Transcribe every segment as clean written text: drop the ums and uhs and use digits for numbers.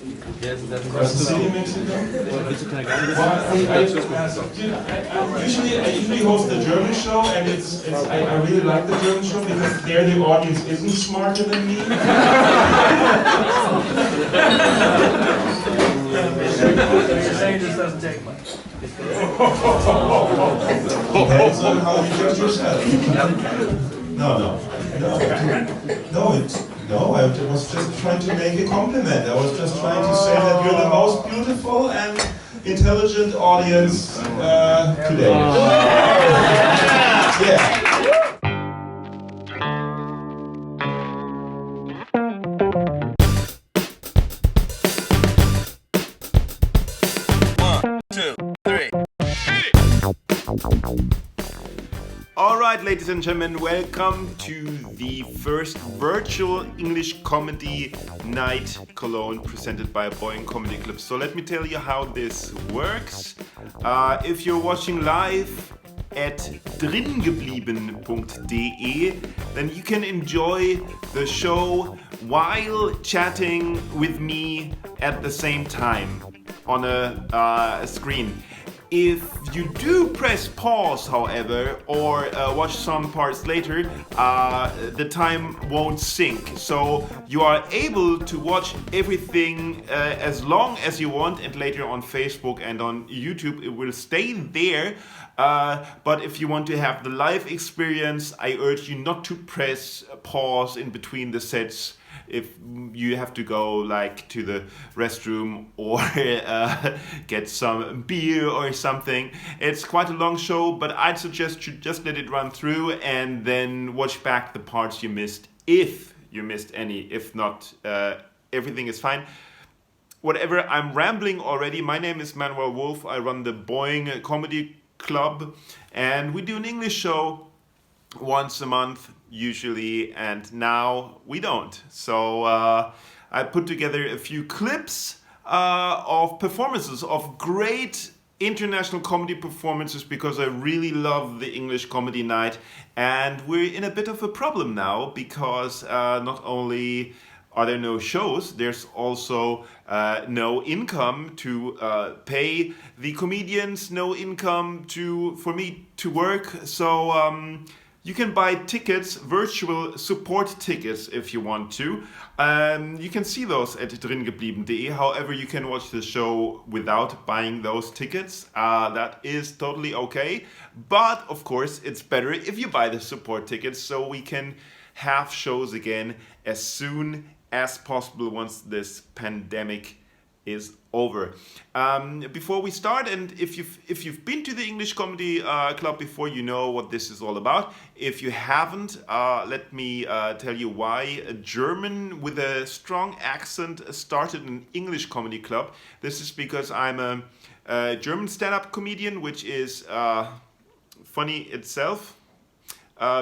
Across the city, Mexico. I usually host the German show, and I really like the German show because there the audience isn't smarter than me. You're saying this doesn't take much. Depends on how you judge yourself. No. I was just trying to make a compliment. I was just trying to say that you're the most beautiful and intelligent audience today. Yeah. Alright, ladies and gentlemen, welcome to the first virtual English comedy night Cologne presented by BOING Comedy Club. So let me tell you how this works. If you're watching live at dringeblieben.de, then you can enjoy the show while chatting with me at the same time on a screen. If you do press pause, however, or watch some parts later, the time won't sync. So you are able to watch everything as long as you want, and later on Facebook and on YouTube it will stay there. But if you want to have the live experience, I urge you not to press pause in between the sets. If you have to go like to the restroom or get some beer or something. It's quite a long show, but I'd suggest you just let it run through and then watch back the parts you missed, if you missed any. If not, everything is fine. Whatever, I'm rambling already. My name is Manuel Wolff. I run the BOING Comedy Club, and we do an English show once a month usually, and now we don't. So I put together a few clips of performances, of great international comedy performances, because I really love the English comedy night. And we're in a bit of a problem now because not only are there no shows, there's also no income to pay the comedians, no income for me to work. So you can buy tickets, virtual support tickets, if you want to. You can see those at dringeblieben.de. However, you can watch the show without buying those tickets. That is totally okay. But, of course, it's better if you buy the support tickets so we can have shows again as soon as possible once this pandemic is over. Before we start, and if you've been to the English Comedy Club before, you know what this is all about. If you haven't, let me tell you why a German with a strong accent started an English Comedy Club. This is because I'm a German stand-up comedian, which is funny itself,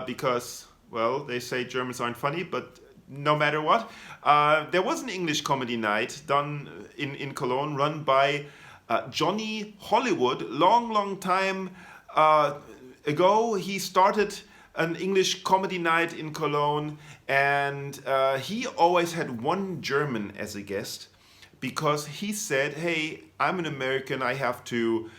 because, well, they say Germans aren't funny, but no matter what. There was an English comedy night done in Cologne, run by Johnny Hollywood. Long time ago, he started an English comedy night in Cologne, and he always had one German as a guest, because he said, hey, I'm an American, I have to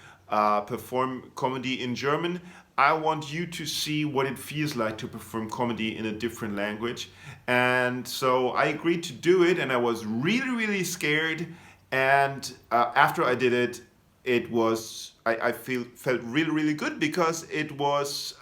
perform comedy in German. I want you to see what it feels like to perform comedy in a different language. And so I agreed to do it, and I was really scared. And after I did it, I felt really good, because it was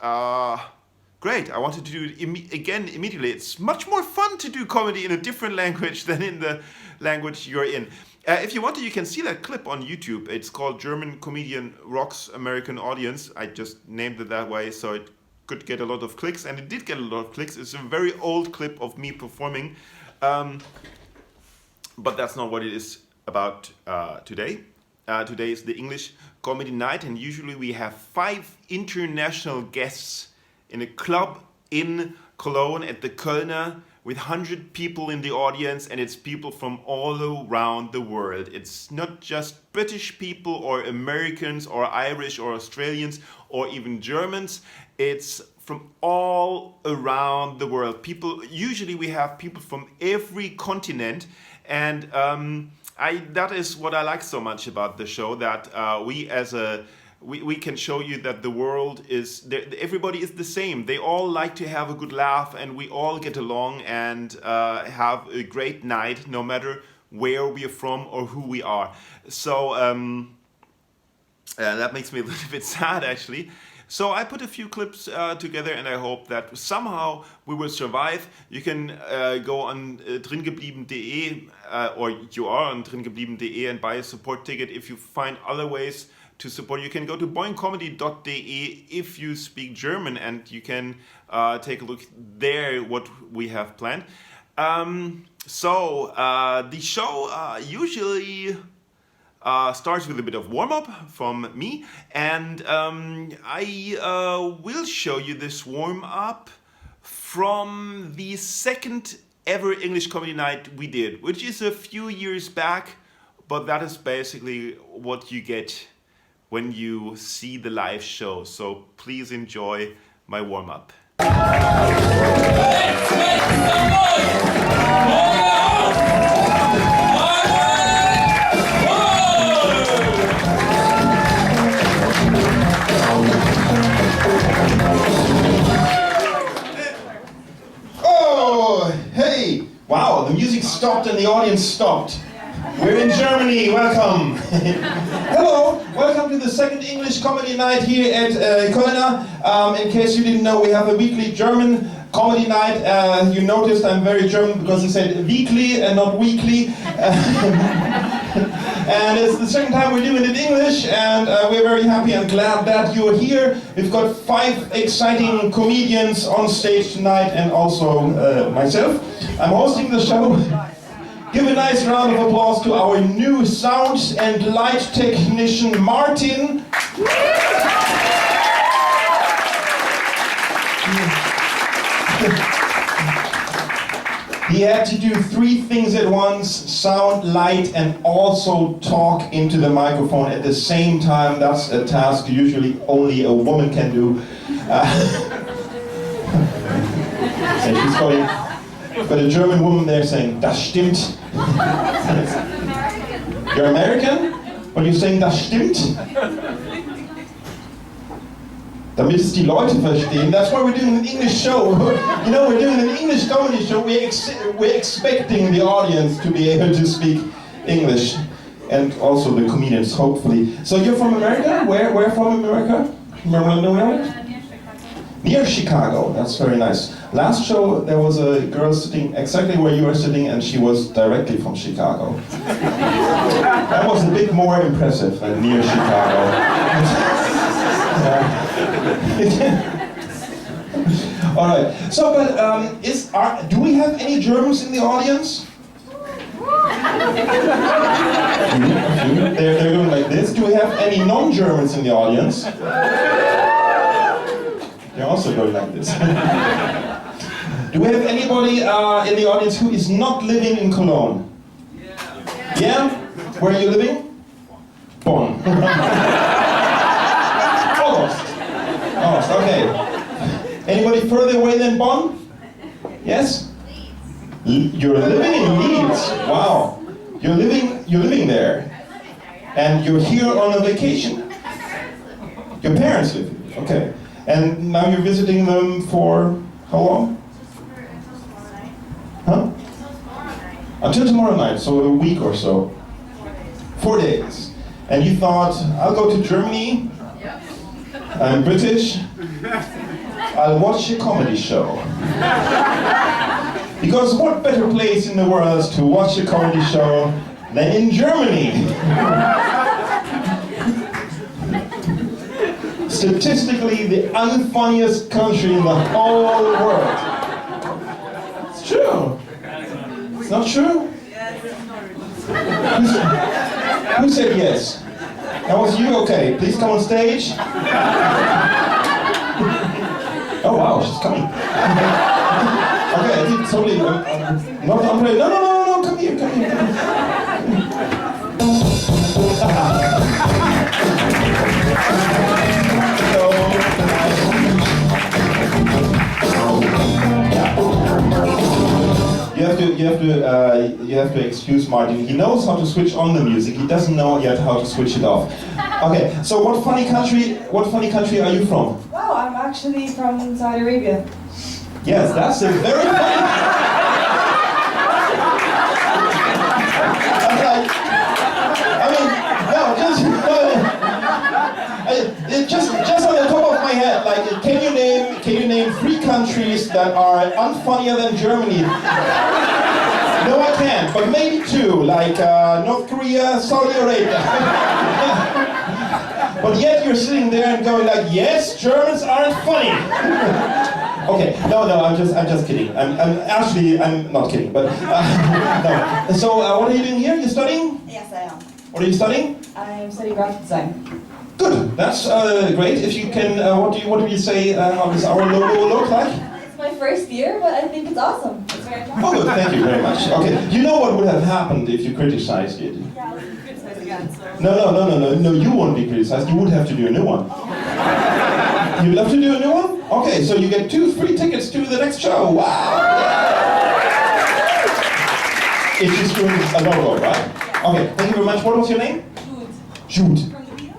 great. I wanted to do it again immediately. It's much more fun to do comedy in a different language than in the language you're in. If you want to, you can see that clip on YouTube. It's called German Comedian Rocks American Audience. I just named it that way so it could get a lot of clicks, and it did get a lot of clicks. It's a very old clip of me performing, but that's not what it is about today. Today is the English Comedy Night, and usually we have 5 international guests in a club in Cologne at the Kölner, with 100 people in the audience, and it's people from all around the world. It's not just British people or Americans or Irish or Australians or even Germans. It's from all around the world. Usually we have people from every continent, and that is what I like so much about the show, that we can show you that the world is, everybody is the same. They all like to have a good laugh, and we all get along and have a great night, no matter where we are from or who we are. So that makes me a little bit sad, actually. So I put a few clips together, and I hope that somehow we will survive. You can go on dringeblieben.de, or you are on dringeblieben.de, and buy a support ticket. If you find other ways to support, you can go to boingcomedy.de if you speak German, and you can take a look there what we have planned. So the show usually starts with a bit of warm-up from me, and I will show you this warm-up from the second ever English comedy night we did, which is a few years back, but that is basically what you get when you see the live show. So please enjoy my warm-up. Oh, hey! Wow, the music stopped and the audience stopped. We're in Germany, welcome! Hello, welcome to the second English comedy night here at Kölner. In case you didn't know, we have a weekly German comedy night. You noticed I'm very German because I said weekly and not weekly. And it's the second time we're doing it in English, and we're very happy and glad that you're here. We've got 5 exciting comedians on stage tonight, and also myself. I'm hosting the show. Give a nice round of applause to our new sound and light technician, Martin. He had to do 3 things at once: sound, light, and also talk into the microphone at the same time. That's a task usually only a woman can do. And she's going, but a German woman there saying, "Das stimmt." You're American? But you're saying, "Das stimmt"? Damit es die Leute verstehen. That's why we're doing an English show. You know, we're doing an English comedy show. We're expecting the audience to be able to speak English. And also the comedians, hopefully. So you're from America? Where from America? Near Chicago. That's very nice. Last show, there was a girl sitting exactly where you were sitting, and she was directly from Chicago. That was a bit more impressive than near Chicago. All right. So, but do we have any Germans in the audience? They're doing like this. Do we have any non-Germans in the audience? They're also going like this. Do we have anybody in the audience who is not living in Cologne? Yeah? Where are you living? Bonn. Almost, okay. Anybody further away than Bonn? Yes? You're living in Leeds. Wow. You're living there. And you're here on a vacation. Your parents live here. Okay. And now you're visiting them for how long? Huh? Until tomorrow night, so a week or so. 4 days. And you thought, I'll go to Germany. I'm British. I'll watch a comedy show. Because what better place in the world to watch a comedy show than in Germany? Statistically, the unfunniest country in the whole world. It's true. It's not true? Who said yes? That was you? Okay, please come on stage. Oh wow, she's coming. Okay, I did totally not unplay. No, come here. You have have to excuse Martin. He knows how to switch on the music. He doesn't know yet how to switch it off. Okay, so what funny country are you from? Wow, I'm actually from Saudi Arabia. Yes, that's a very funny. Just on the top of my head, like, can you name 3 countries that are unfunnier than Germany? No, I can't, but maybe 2, like North Korea, Saudi Arabia. But yet you're sitting there and going like, yes, Germans aren't funny. Okay, no, I'm just kidding. I'm not kidding, but no. So what are you doing here? You studying? Yes, I am. What are you studying? I'm studying graphic design. Good. That's great. If you can, what do you say? How does our logo look like? It's my first year, but I think it's awesome. It's very fun. Oh, good. Thank you very much. Okay. You know what would have happened if you criticized it? Yeah, I'll be criticized again. So. No. You won't be criticized. You would have to do a new one. You'd love to do a new one? Okay. So you get 2 free tickets to the next show. Wow. It's just doing a logo, right? Okay. Thank you very much. What was your name? Jude. From the Beatles?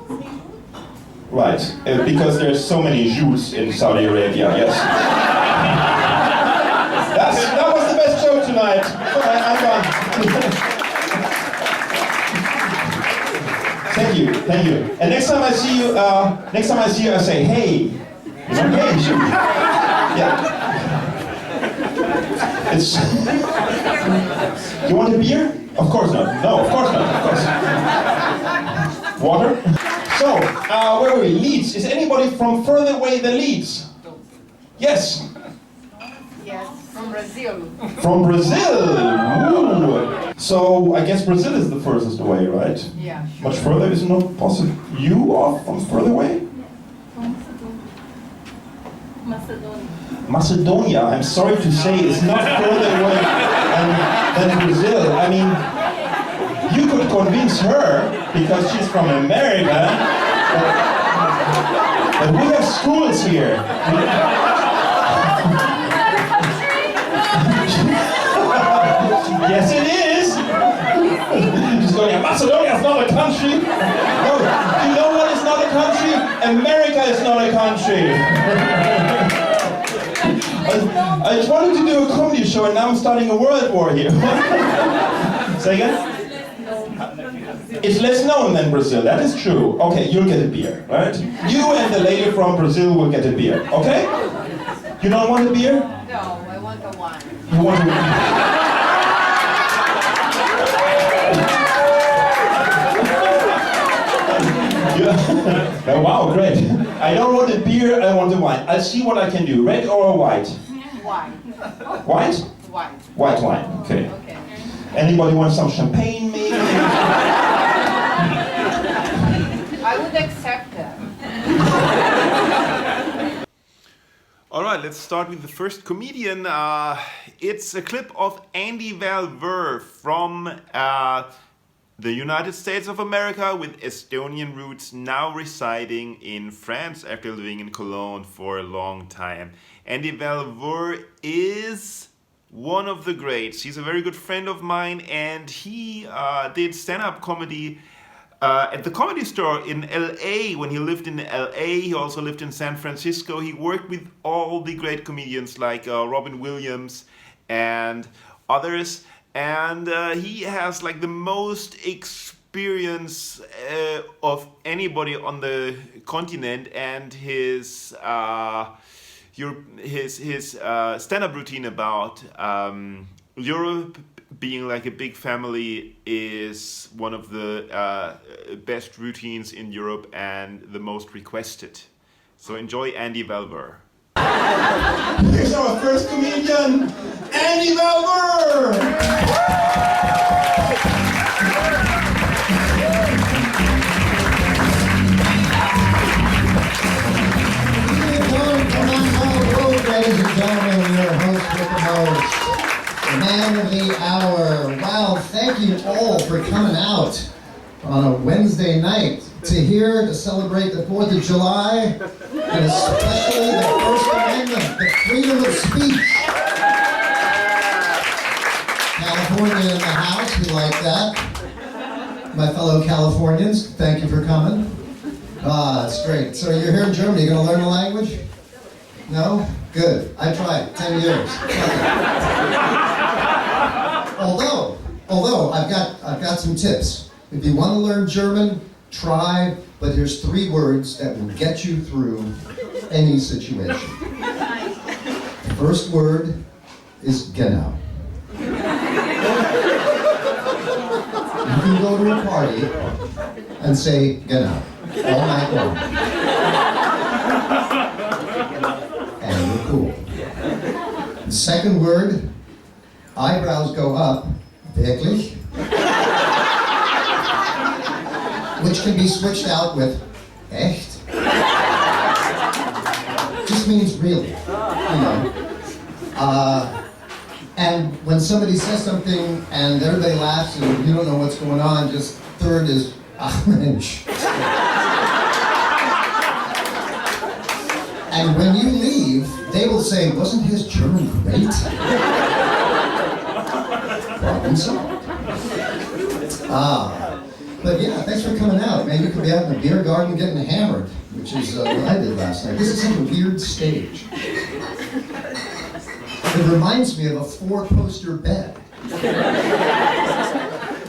Right, because there's so many Jews in Saudi Arabia, yes. That was the best show tonight. Alright, I'm done. Thank you. And next time I see you, I say, hey. You know, hey, Jude. Yeah. It's. You want a beer? Of course not. No, of course not. Of course. Water? So, where were we? Leeds. Is anybody from further away than Leeds? Yes. Yes, from Brazil. From Brazil. Ooh. So, I guess Brazil is the furthest away, right? Yeah. Much further is not possible. You are from further away? Macedonia. Macedonia, I'm sorry to say, is not further away than Brazil. I mean, you could convince her because she's from America, but we have schools here. Yes, it is. She's going, Macedonia is not a country. No, you know what is not a country? America is not a country. I just wanted to do a comedy show and now I'm starting a world war here. Say again? It's less known than Brazil, that is true. Okay, you'll get a beer, right? You and the lady from Brazil will get a beer, okay? You don't want a beer? No, I want a wine. You want a Oh, wow, great. I don't want a beer, I want a wine. I'll see what I can do. Red or white? Wine. White? Wine. White wine, okay. Okay. Anybody want some champagne, maybe? I would accept that. All right, let's start with the first comedian. It's a clip of Andy Valvur from the United States of America with Estonian roots, now residing in France after living in Cologne for a long time. Andy Valvur is one of the greats. He's a very good friend of mine, and he did stand-up comedy at the Comedy Store in LA when he lived in LA. He also lived in San Francisco. He worked with all the great comedians like Robin Williams and others. And he has like the most experience of anybody on the continent, and his stand-up routine about Europe being like a big family is one of the best routines in Europe and the most requested. So enjoy Andy Valvur. Here's our first comedian, Andy Valvur! Ladies and gentlemen, your host with the most, the man of the hour. Wow, thank you all for coming out on a Wednesday night to celebrate the 4th of July, and especially the First Amendment, the freedom of speech. California in the house, we like that. My fellow Californians, thank you for coming. It's great. So you're here in Germany, you gonna learn the language? No? Good. I tried, 10 years. Although I've got some tips. If you want to learn German, try, but here's 3 words that will get you through any situation. The first word is genau. You can go to a party and say genau all night long. And you're cool. The second word, eyebrows go up, wirklich, which can be switched out with echt. Just means really, you know. And when somebody says something and everybody laughs and you don't know what's going on, just third is ach Mensch. And when you leave, they will say, wasn't his German great? Problem solved. But yeah, thanks for coming out, man. You could be out in the beer garden getting hammered, which is what I did last night. This is such a weird stage. It reminds me of a 4-poster bed.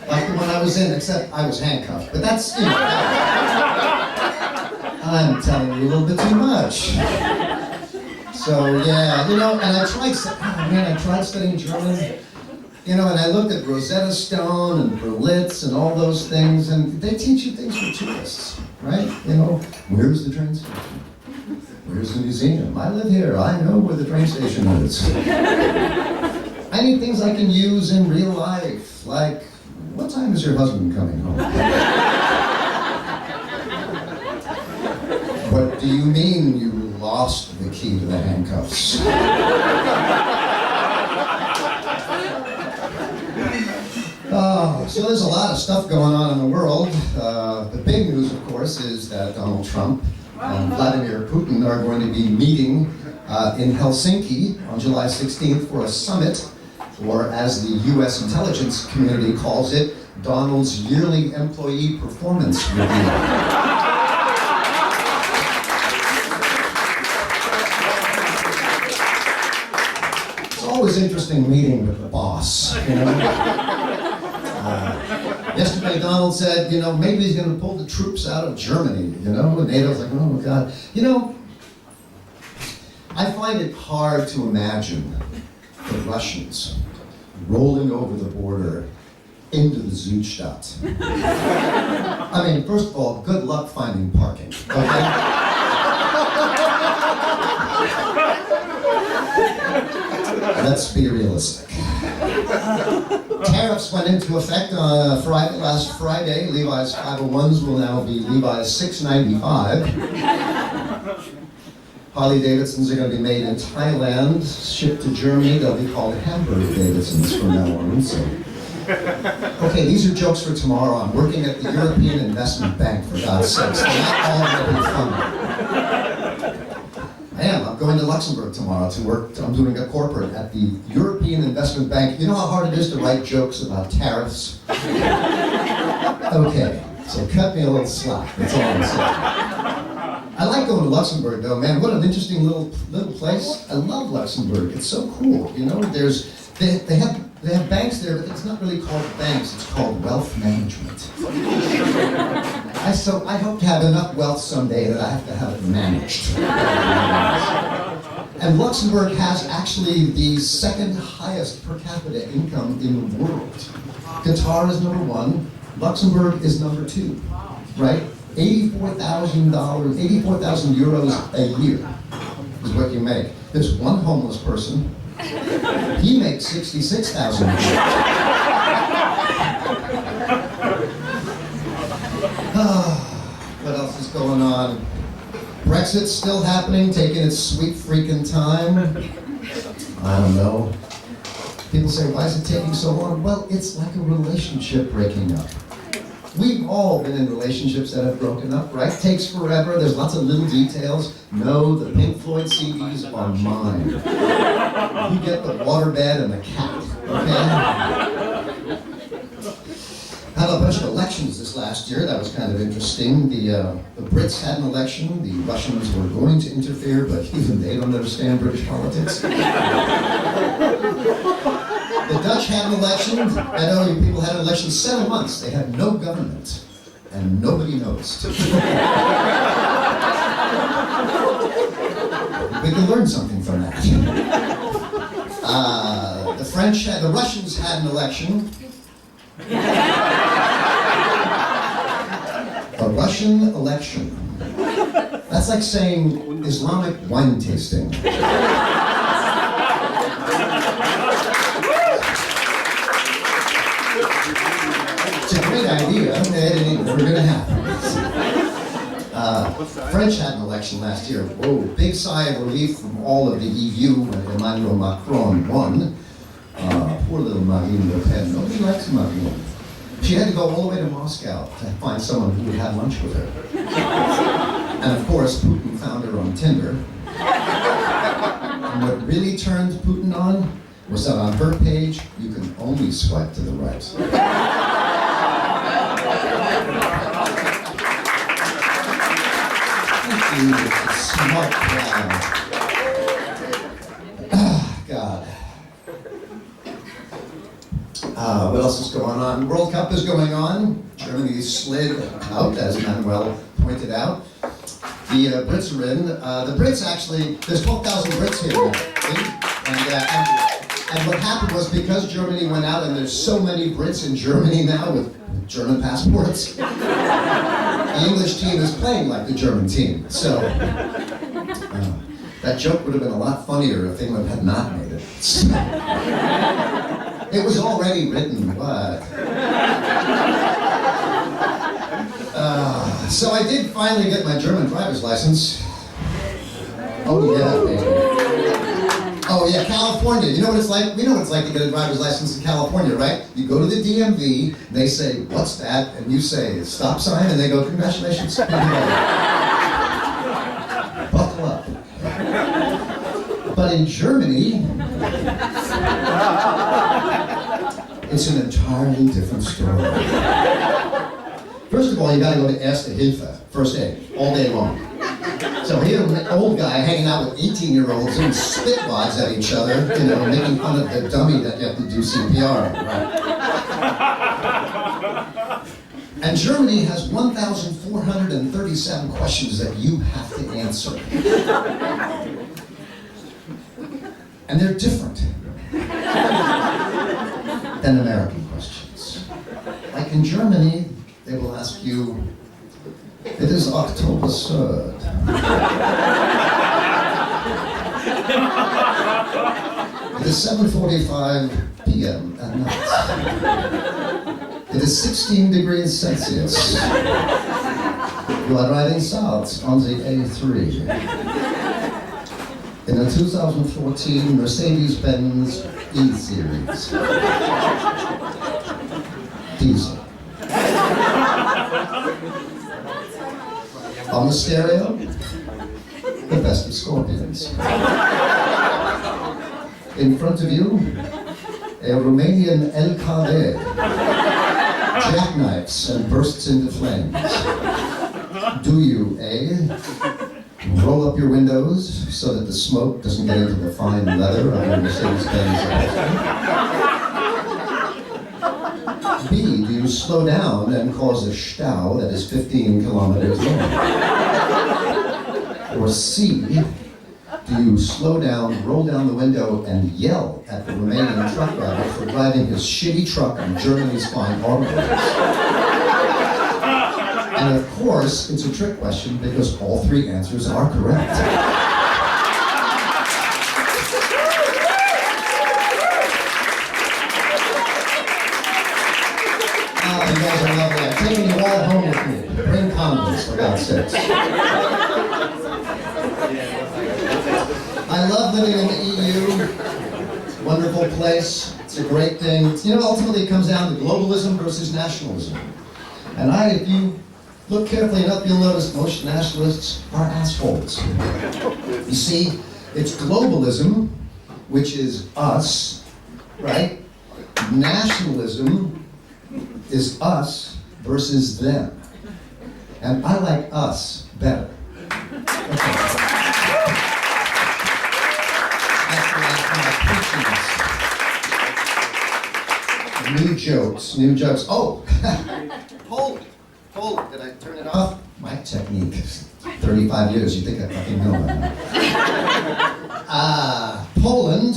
Like the one I was in, except I was handcuffed. But that's, you know, I'm telling you a little bit too much. So yeah, you know, and I tried studying German. You know, and I looked at Rosetta Stone and Berlitz and all those things, and they teach you things for tourists, right? You know, where's the train station? Where's the museum? I live here, I know where the train station is. I need things I can use in real life, like, what time is your husband coming home? What do you mean you lost the key to the handcuffs? So there's a lot of stuff going on in the world. The big news, of course, is that Donald Trump and Vladimir Putin are going to be meeting in Helsinki on July 16th for a summit, or as the U.S. intelligence community calls it, Donald's yearly employee performance review. It's always interesting meeting with the boss, you know? Yesterday, Donald said, you know, maybe he's going to pull the troops out of Germany, you know? And NATO's like, oh, God. You know, I find it hard to imagine the Russians rolling over the border into the Südstadt. I mean, first of all, good luck finding parking, okay? Let's be realistic. Tariffs went into effect on last Friday. Levi's 501s will now be Levi's 695. Harley Davidsons are going to be made in Thailand, shipped to Germany. They'll be called Hamburg Davidsons from now on. So. Okay, these are jokes for tomorrow. I'm working at the European Investment Bank, for God's sakes. They're not all really funny. I'm going to Luxembourg tomorrow to work. I'm doing a corporate at the European Investment Bank. You know how hard it is to write jokes about tariffs? Okay, so cut me a little slack. That's all I'm saying. I like going to Luxembourg, though, man. What an interesting little place. I love Luxembourg. It's so cool. You know, they have banks there, but it's not really called banks. It's called wealth management. I hope to have enough wealth someday that I have to have it managed. And Luxembourg has actually the second highest per capita income in the world. Qatar is number 1. Luxembourg is number 2. Right? $84,000 euros a year is what you make. There's one homeless person. He makes $66,000 a year. What else is going on? Brexit's still happening, taking its sweet freaking time. I don't know. People say, why is it taking so long? Well, it's like a relationship breaking up. We've all been in relationships that have broken up, right? It takes forever, there's lots of little details. No, the Pink Floyd CDs are mine. You get the waterbed and the cat, okay? had a bunch of elections this last year. That was kind of interesting. The Brits had an election. The Russians were going to interfere, but even they don't understand British politics. The Dutch had an election. I know you people had an election 7 months. They had no government, and nobody knows. We can learn something from that. The Russians had an election. A Russian election. That's like saying Islamic wine tasting. It's a great idea. It's never going to happen. French had an election last year. Whoa, big sigh of relief from all of the EU when Emmanuel Macron won. Poor little Marine Le Pen. Nobody likes Marine. She had to go all the way to Moscow to find someone who would have lunch with her. And of course, Putin found her on Tinder. And what really turned Putin on was that on her page, you can only swipe to the right. Smart crowd. God. What else is going on? World Cup is going on. Germany slid out, as Manuel pointed out. The Brits are in. The Brits actually, there's 12,000 Brits here now. And what happened was because Germany went out, and there's so many Brits in Germany now with German passports, the English team is playing like the German team. So, that joke would have been a lot funnier if England had not made it. It was already written, but... So I did finally get my German driver's license. Oh yeah, baby. Oh yeah, California. You know what it's like? We know what it's like to get a driver's license in California, right? You go to the DMV, they say, what's that? And you say, stop sign, and they go, congratulations. Buckle up. But in Germany, it's an entirely different story. First of all, you gotta go to Erste Hilfe, first aid, all day long. So here's an old guy hanging out with 18-year-olds and spitwads at each other, you know, making fun of the dummy that you have to do CPR on, right? And Germany has 1,437 questions that you have to answer. And they're different than American questions. Like in Germany, they will ask you, it is October 3rd. It is 7:45 p.m. at night. It is 16 degrees Celsius. You are riding south on the A3. In a 2014 Mercedes-Benz E-Series. Diesel. On the stereo, the best of Scorpions. In front of you, a Romanian LKW jackknifes and bursts into flames. Do you A, roll up your windows so that the smoke doesn't get into the fine leather of your Mercedes-Benz B, do you slow down and cause a stau that is 15 kilometers long? Or C, do you slow down, roll down the window, and yell at the Romanian truck driver for driving his shitty truck on Germany's fine autoroads? And of course, it's a trick question because all three answers are correct. You guys are lovely. I'm taking you all home with me. Bring condoms, for God's sakes. I love living in the EU. It's a wonderful place. It's a great thing. You know, ultimately it comes down to globalism versus nationalism. And if you look carefully enough, you'll notice most nationalists are assholes. You see, it's globalism, which is us, right? Nationalism is us versus them. And I like us better. Okay. That's the last of my pitches. New jokes. Oh, hold it. Did I turn it off? My technique. 35 years, you think I fucking know that. Poland,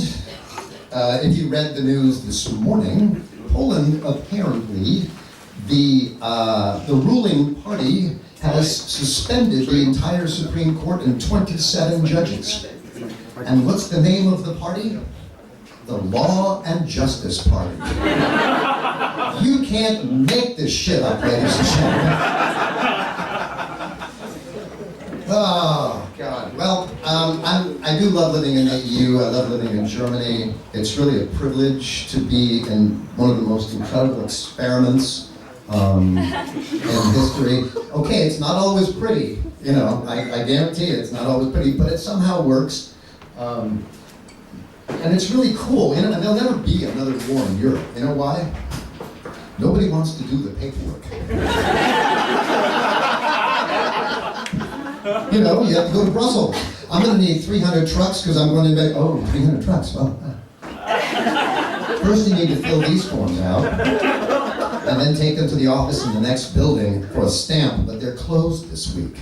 if you read the news this morning, Poland apparently, the ruling party has suspended the entire Supreme Court and 27 judges. And what's the name of the party? The Law and Justice Party. You can't make this shit up, ladies and gentlemen. Oh, God. Well, I do love living in the EU. I love living in Germany. It's really a privilege to be in one of the most incredible experiments in history. Okay, it's not always pretty. You know, I guarantee it's not always pretty, but it somehow works. And it's really cool. You know, and there'll never be another war in Europe. You know why? Nobody wants to do the paperwork. You know, you have to go to Brussels. I'm going to need 300 trucks because I'm going to make, 300 trucks, well. First you need to fill these forms out and then take them to the office in the next building for a stamp, but they're closed this week.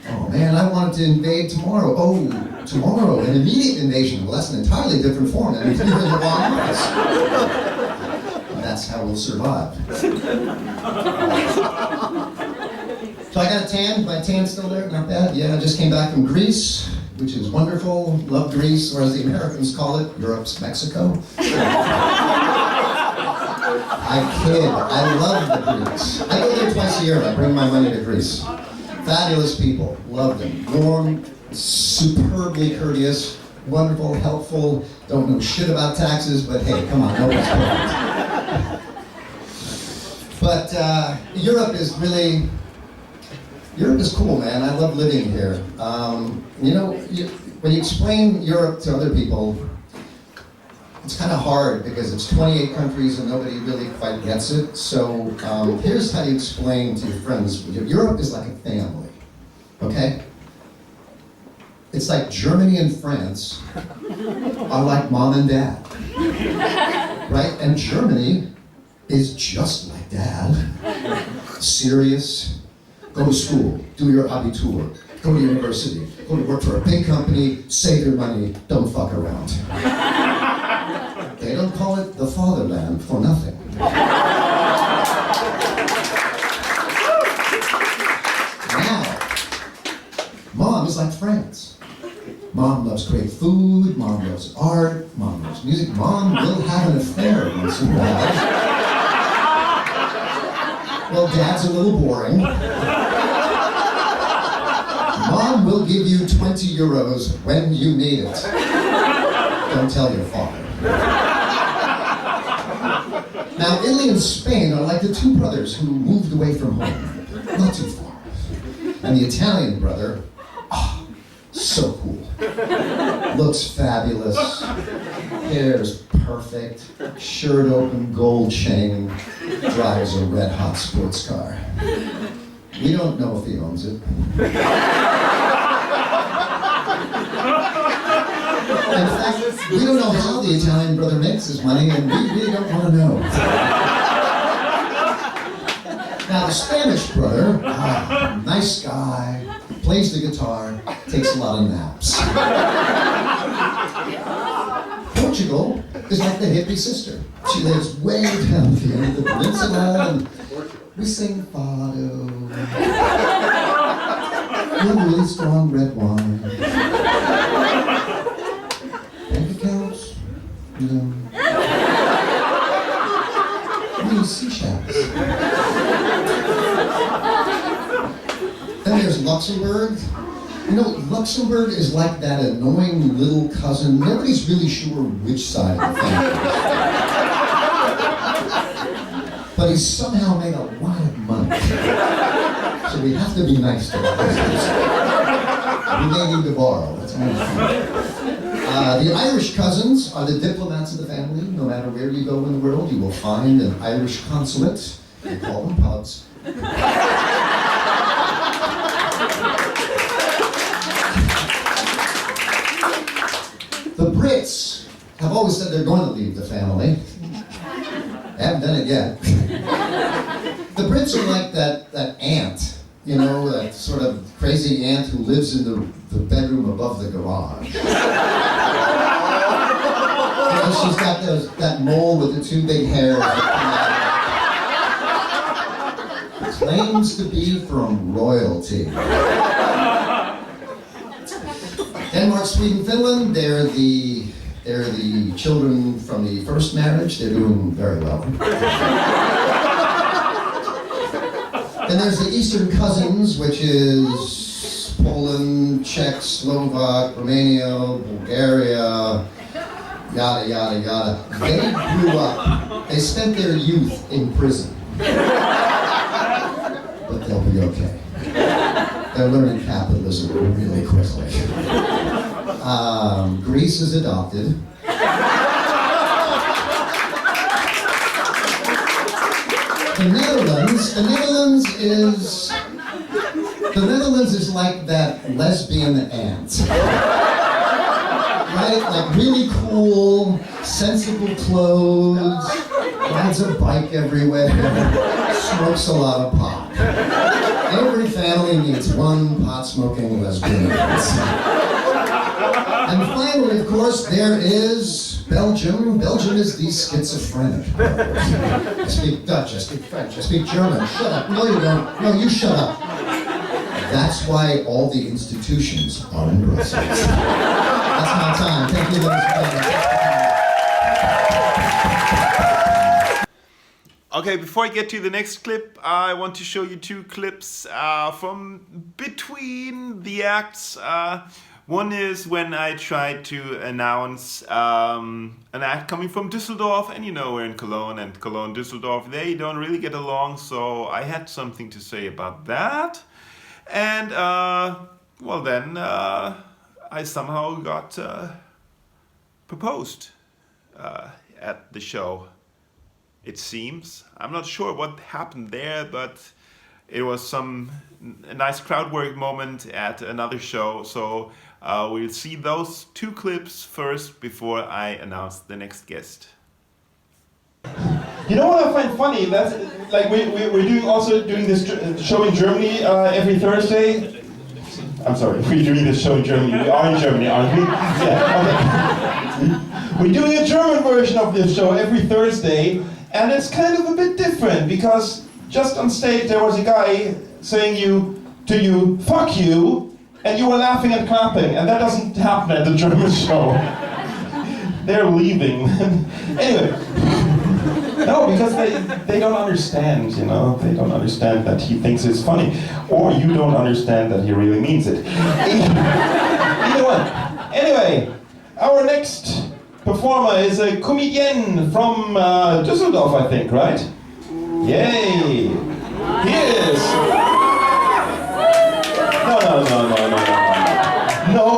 Oh man, I wanted to invade tomorrow. Oh, tomorrow, an immediate invasion. Well, that's an entirely different form. That means you're in the wrong office. That's how we'll survive. So I got a tan. My tan's still there, not bad. Yeah, I just came back from Greece, which is wonderful. Love Greece, or as the Americans call it, Europe's Mexico. I kid. I love the Greeks. I go there twice a year. I bring my money to Greece. Fabulous people. Love them. Warm, superbly courteous, wonderful, helpful, don't know shit about taxes, but hey, come on, nobody's perfect. But Europe is cool, man. I love living here. You know, when you explain Europe to other people, it's kind of hard because it's 28 countries and nobody really quite gets it. So here's how you explain to your friends. Europe is like a family, okay? It's like Germany and France are like mom and dad, right? And Germany is just like dad. Serious, go to school, do your Abitur, go to university, go to work for a big company, save your money, don't fuck around. They don't call it the fatherland for nothing. Now, mom is like France. Mom loves great food, mom loves art, mom loves music. Mom will have an affair once in a while. Well, dad's a little boring. Mom will give you 20 euros when you need it. Don't tell your father. Now, Italy and Spain are like the two brothers who moved away from home, not too far. And the Italian brother, so cool. Looks fabulous, hair's perfect, shirt open, gold chain, drives a red-hot sports car. We don't know if he owns it. In fact, we don't know how the Italian brother makes his money, and we really don't want to know. Now, the Spanish brother, nice guy, plays the guitar, takes a lot of naps. Portugal is like the hippie sister. She lives way down at the end of the peninsula, and we sing fado. With really strong red wine. Bank accounts, you know. Little seashells. Then there's Luxembourg. You know, Luxembourg is like that annoying little cousin. Nobody's really sure which side of the family. But he's somehow made a lot of money. So we have to be nice to him. We may need to borrow. That's all. The Irish cousins are the diplomats of the family. No matter where you go in the world, you will find an Irish consulate. They call them pubs. The Brits have always said they're going to leave the family. They haven't done it yet. The Brits are like that ant, you know, that sort of crazy ant who lives in the bedroom above the garage. You know, she's got that mole with the two big hairs. Claims to be from royalty. Denmark, Sweden, Finland, they're the children from the first marriage. They're doing very well. Then there's the Eastern Cousins, which is Poland, Czech, Slovak, Romania, Bulgaria, yada, yada, yada. They grew up, they spent their youth in prison. But they'll be okay. They're learning capitalism really quickly. Greece is adopted. The Netherlands is like that lesbian ant. Right? Like really cool, sensible clothes, rides a bike everywhere, smokes a lot of pot. Every family needs one pot-smoking lesbian ant. And finally, of course, there is Belgium. Belgium is the schizophrenic. I speak Dutch, I speak French, I speak German. Shut up. No, you don't. No, you shut up. That's why all the institutions are in Brussels. That's my time. Thank you, ladies and gentlemen. Okay, before I get to the next clip, I want to show you two clips from between the acts. One is when I tried to announce an act coming from Düsseldorf, and you know we're in Cologne, and Cologne, Düsseldorf, they don't really get along, so I had something to say about that. And, well then, I somehow got proposed at the show, it seems. I'm not sure what happened there, but it was a nice crowd work moment at another show, so we'll see those two clips first before I announce the next guest. You know what I find funny? That's like we're also doing this show in Germany every Thursday. I'm sorry, we're doing this show in Germany. We are in Germany, aren't we? Yeah. Okay. We're doing a German version of this show every Thursday, and it's kind of a bit different because just on stage there was a guy saying to you, "Fuck you," and you were laughing and clapping, and that doesn't happen at the German show. They're leaving. Anyway. No, because they don't understand, you know, they don't understand that he thinks it's funny, or you don't understand that he really means it. Either one. Anyway, our next performer is a comedian from Düsseldorf, I think, right? Yay! He is! No.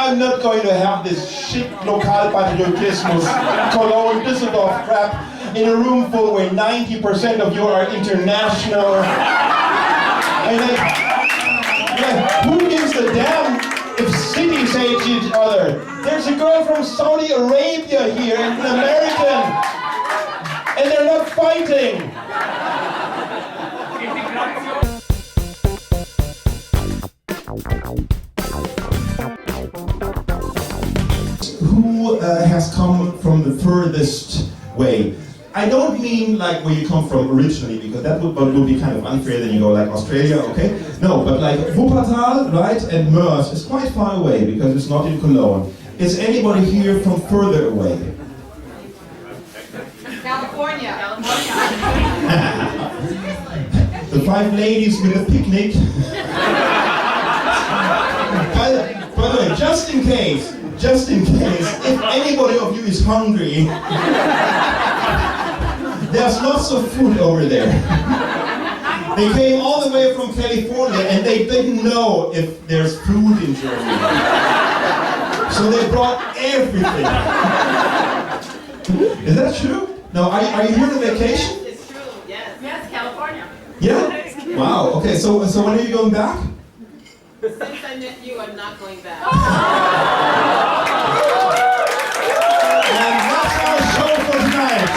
I'm not going to have this shit Lokalpatriotismus, Cologne, Düsseldorf crap in a room full where 90% of you are international. Who gives a damn if cities hate each other? There's a girl from Saudi Arabia here and an American, and they're not fighting. Who has come from the furthest way? I don't mean like where you come from originally, because that would be kind of unfair. Then you go like Australia, okay? No, but like Wuppertal, right, and Mörs is quite far away because it's not in Cologne. Is anybody here from further away? California. The five ladies with a picnic. By the way, just in case, if anybody of you is hungry, there's lots of food over there. They came all the way from California and they didn't know if there's food in Germany. So they brought everything. Is that true? No, are you here on vacation? It's true, yes. Yes, California. Yeah? Wow, okay, so when are you going back? Since I met you, I'm not going back. And that's our show for tonight.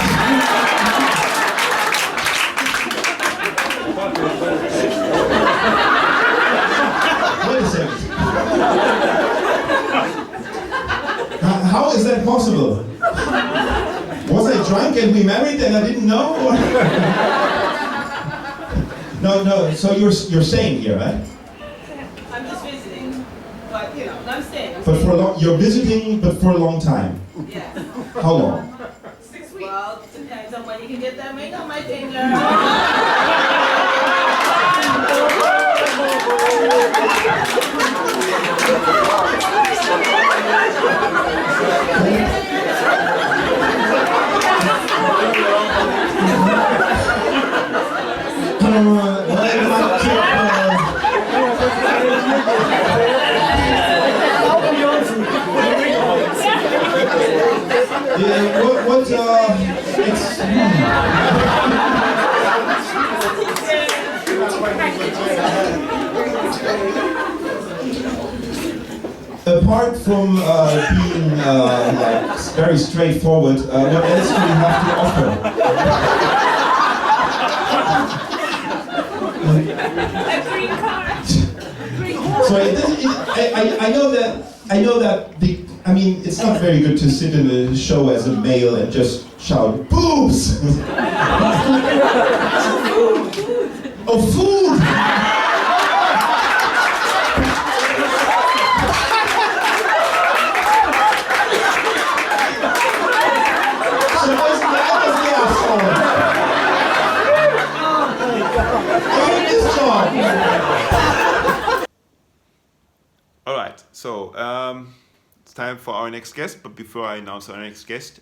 Wait a second. How is that possible? Was I drunk and we married and I didn't know? Or? No, so you're staying here, right? I'm just visiting, but you know, I'm staying. But for a long, you're visiting, but for a long time. Yes. How long? 6 weeks. Well, depends on when you can get that ring on my finger. Apart from being like very straightforward, what else do you have to offer? A green card. So I know that it's not very good to sit in a show as a male and just shout boobs. Oh, food. Alright, so it's time for our next guest, but before I announce our next guest,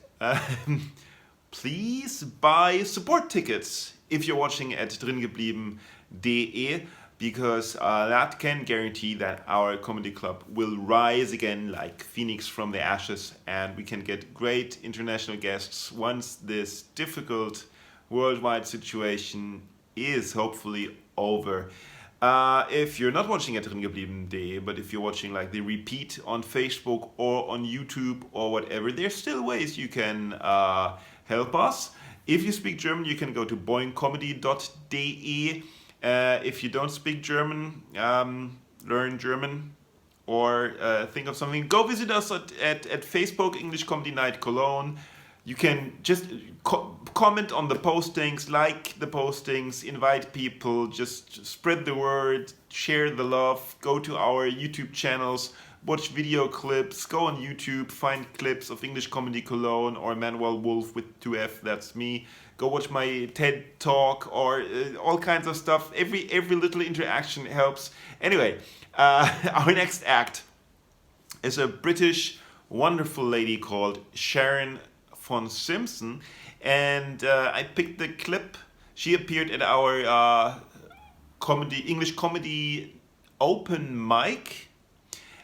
please buy support tickets if you're watching at dringeblieben.de, because that can guarantee that our comedy club will rise again like Phoenix from the ashes, and we can get great international guests once this difficult worldwide situation is hopefully over. If you're not watching at dringeblieben.de, but if you're watching like the repeat on Facebook or on YouTube or whatever, there's still ways you can help us. If you speak German, you can go to boingcomedy.de. If you don't speak German, learn German or think of something, go visit us at Facebook, English Comedy Night Cologne. You can just comment on the postings, like the postings, invite people, just spread the word, share the love, go to our YouTube channels, watch video clips, go on YouTube, find clips of English Comedy Cologne or Manuel Wolff with 2F, that's me. Go watch my TED Talk or all kinds of stuff. Every little interaction helps. Anyway, our next act is a British wonderful lady called Sharon von Simson, and I picked the clip. She appeared at our English comedy open mic,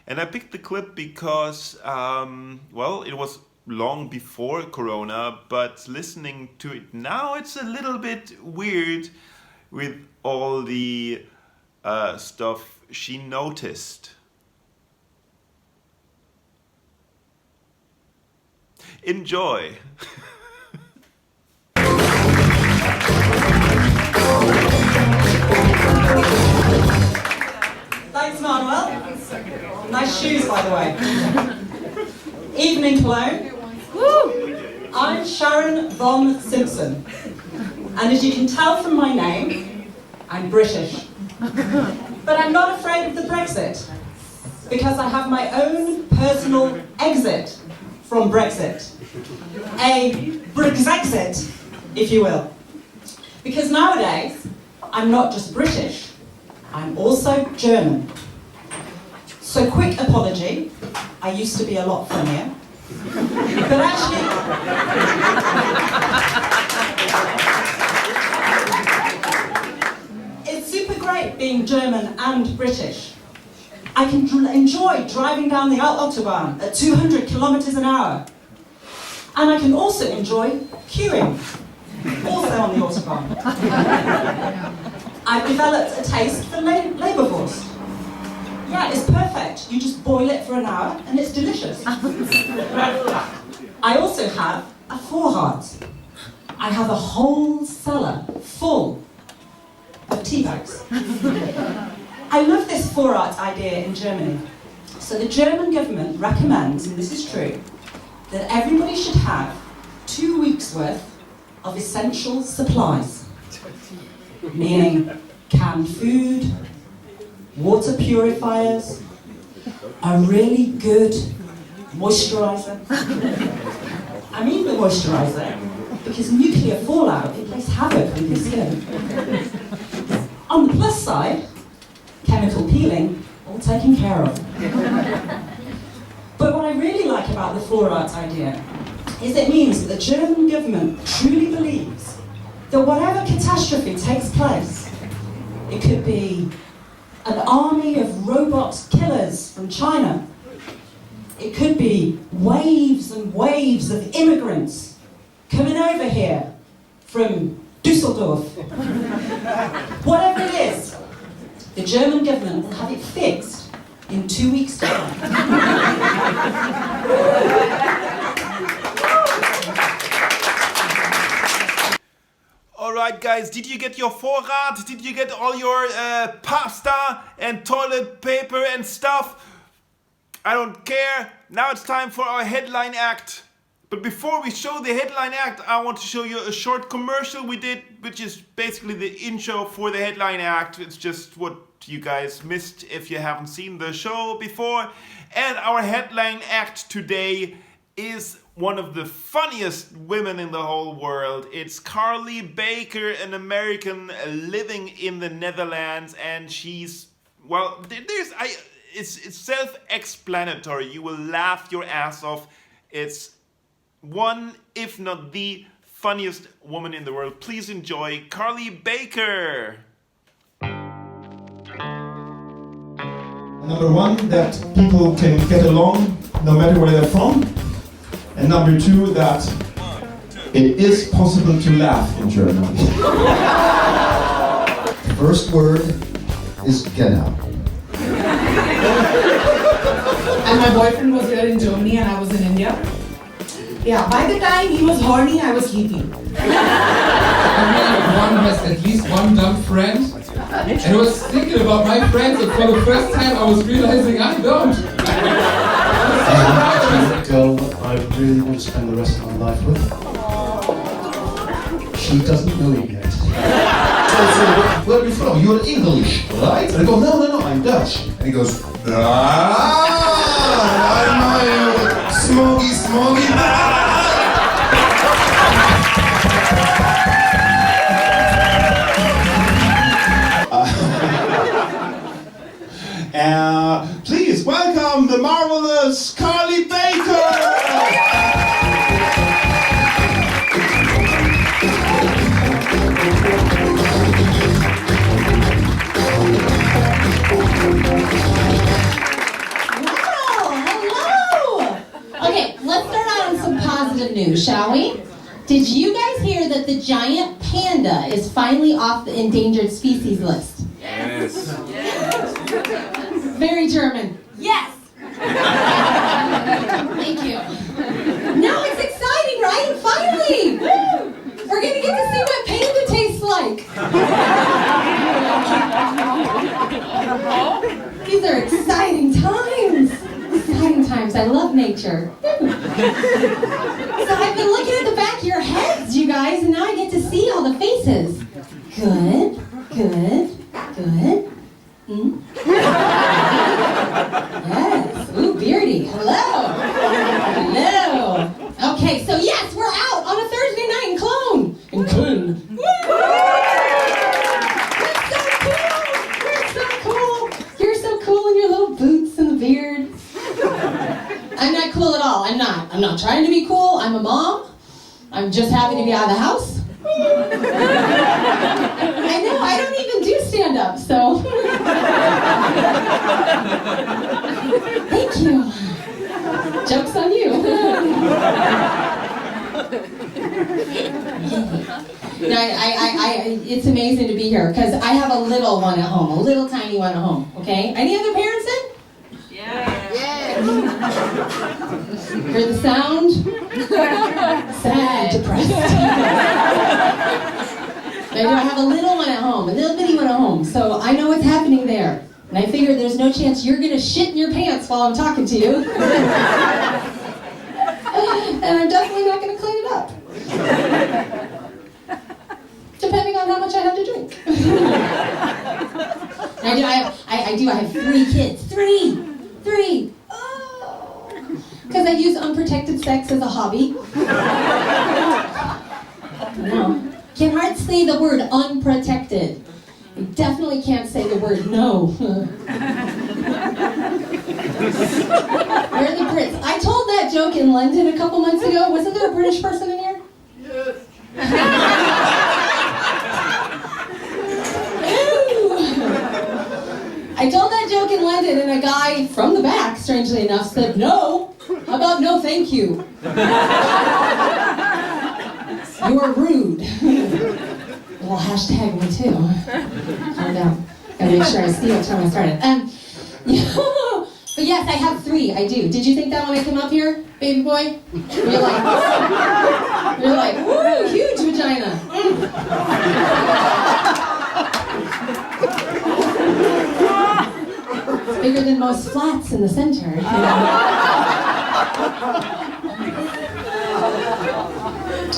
and I picked the clip because well, it was long before Corona, but listening to it now, it's a little bit weird with all the stuff she noticed. Enjoy. Thanks, Manuel. Nice shoes, by the way. Evening, Cologne. I'm Sharon von Simson, and as you can tell from my name, I'm British. But I'm not afraid of the Brexit, because I have my own personal exit from Brexit. A Brexit, if you will. Because nowadays, I'm not just British, I'm also German. So quick apology, I used to be a lot funnier. But actually, it's super great being German and British. I can enjoy driving down the Autobahn at 200 kilometers an hour. And I can also enjoy queuing, also on the Autobahn. I've developed a taste for Leberwurst. Yeah, it's perfect. You just boil it for an hour and it's delicious. I also have a Vorrat. I have a whole cellar full of tea bags. I love this Vorrat idea in Germany. So the German government recommends, and this is true, that everybody should have 2 weeks' worth of essential supplies. Meaning canned food, water purifiers, a really good moisturiser. I mean the moisturiser because nuclear fallout, it plays havoc with your skin. On the plus side, chemical peeling, all taken care of. But what I really like about the Vorrat idea is it means that the German government truly believes that whatever catastrophe takes place, it could be an army of robot killers from China, it could be waves and waves of immigrants coming over here from Düsseldorf. Whatever it is, the German government will have it fixed in 2 weeks' time. Alright guys, did you get your Vorrat? Did you get all your pasta and toilet paper and stuff? I don't care. Now it's time for our headline act. But before we show the headline act, I want to show you a short commercial we did, which is basically the intro for the headline act. It's just what you guys missed if you haven't seen the show before. And our headline act today is one of the funniest women in the whole world. It's Carly Baker, an American living in the Netherlands, and she's, well, it's self-explanatory. You will laugh your ass off. It's one, if not the funniest woman in the world. Please enjoy Carly Baker. Number one, that people can get along no matter where they're from. And number two, that it is possible to laugh in German. First word is genau. And my boyfriend was here in Germany and I was in India. Yeah, by the time he was horny, I was sleeping. Everyone has at least one dumb friend. And I was thinking about my friends, and for the first time I was realizing I don't. And girl that I really want to spend the rest of my life with. She doesn't know it yet. So, where are you from? You're English, right? And I go, no, I'm Dutch. And he goes, I know, smoky. Please welcome the marvelous Carly Baker! Okay, let's start out on some positive news, shall we? Did you guys hear that the giant panda is finally off the endangered species list? Yes. Very German. Yes! Thank you. No, it's exciting, right? Finally! Woo! We're gonna get to see what panda tastes like. These are exciting times. Exciting times. I love nature. So I've been looking at the back of your heads, you guys, and now I get to see all the faces. Good. Yes. Ooh, beardy. Hello. Okay, so yes, we're out on a Thursday night in Cologne. Woo! You're so cool in your little boots and the beard. I'm not cool at all. I'm not trying to be cool. I'm a mom. I'm just happy to be out of the house. I know, I don't even do stand-up, so. it's amazing to be here because I have a little one at home, a little tiny one at home. Okay. Any other parents in? Hear the sound? Sad, depressed. I have a little one at home, a little bitty one at home, so I know what's happening there. And I figure there's no chance you're gonna shit in your pants while I'm talking to you. And I'm definitely not gonna clean it up. Depending on how much I have to drink. I have 3 kids. Three. Because I use unprotected sex as a hobby. No. Can hardly say the word unprotected. You definitely can't say the word no. Where are the Brits? I told that joke in London a couple months ago. Wasn't there a British person in here? Yes. I told that joke in London and a guy from the back, strangely enough, said, no. How about no thank you? You're rude. Little hashtag me too. Calm down. Gotta make sure I see what time I started. But yes, I have 3. I do. Did you think that when I came up here, baby boy? You're like, woo, huge vagina. It's bigger than most flats in the center. You know?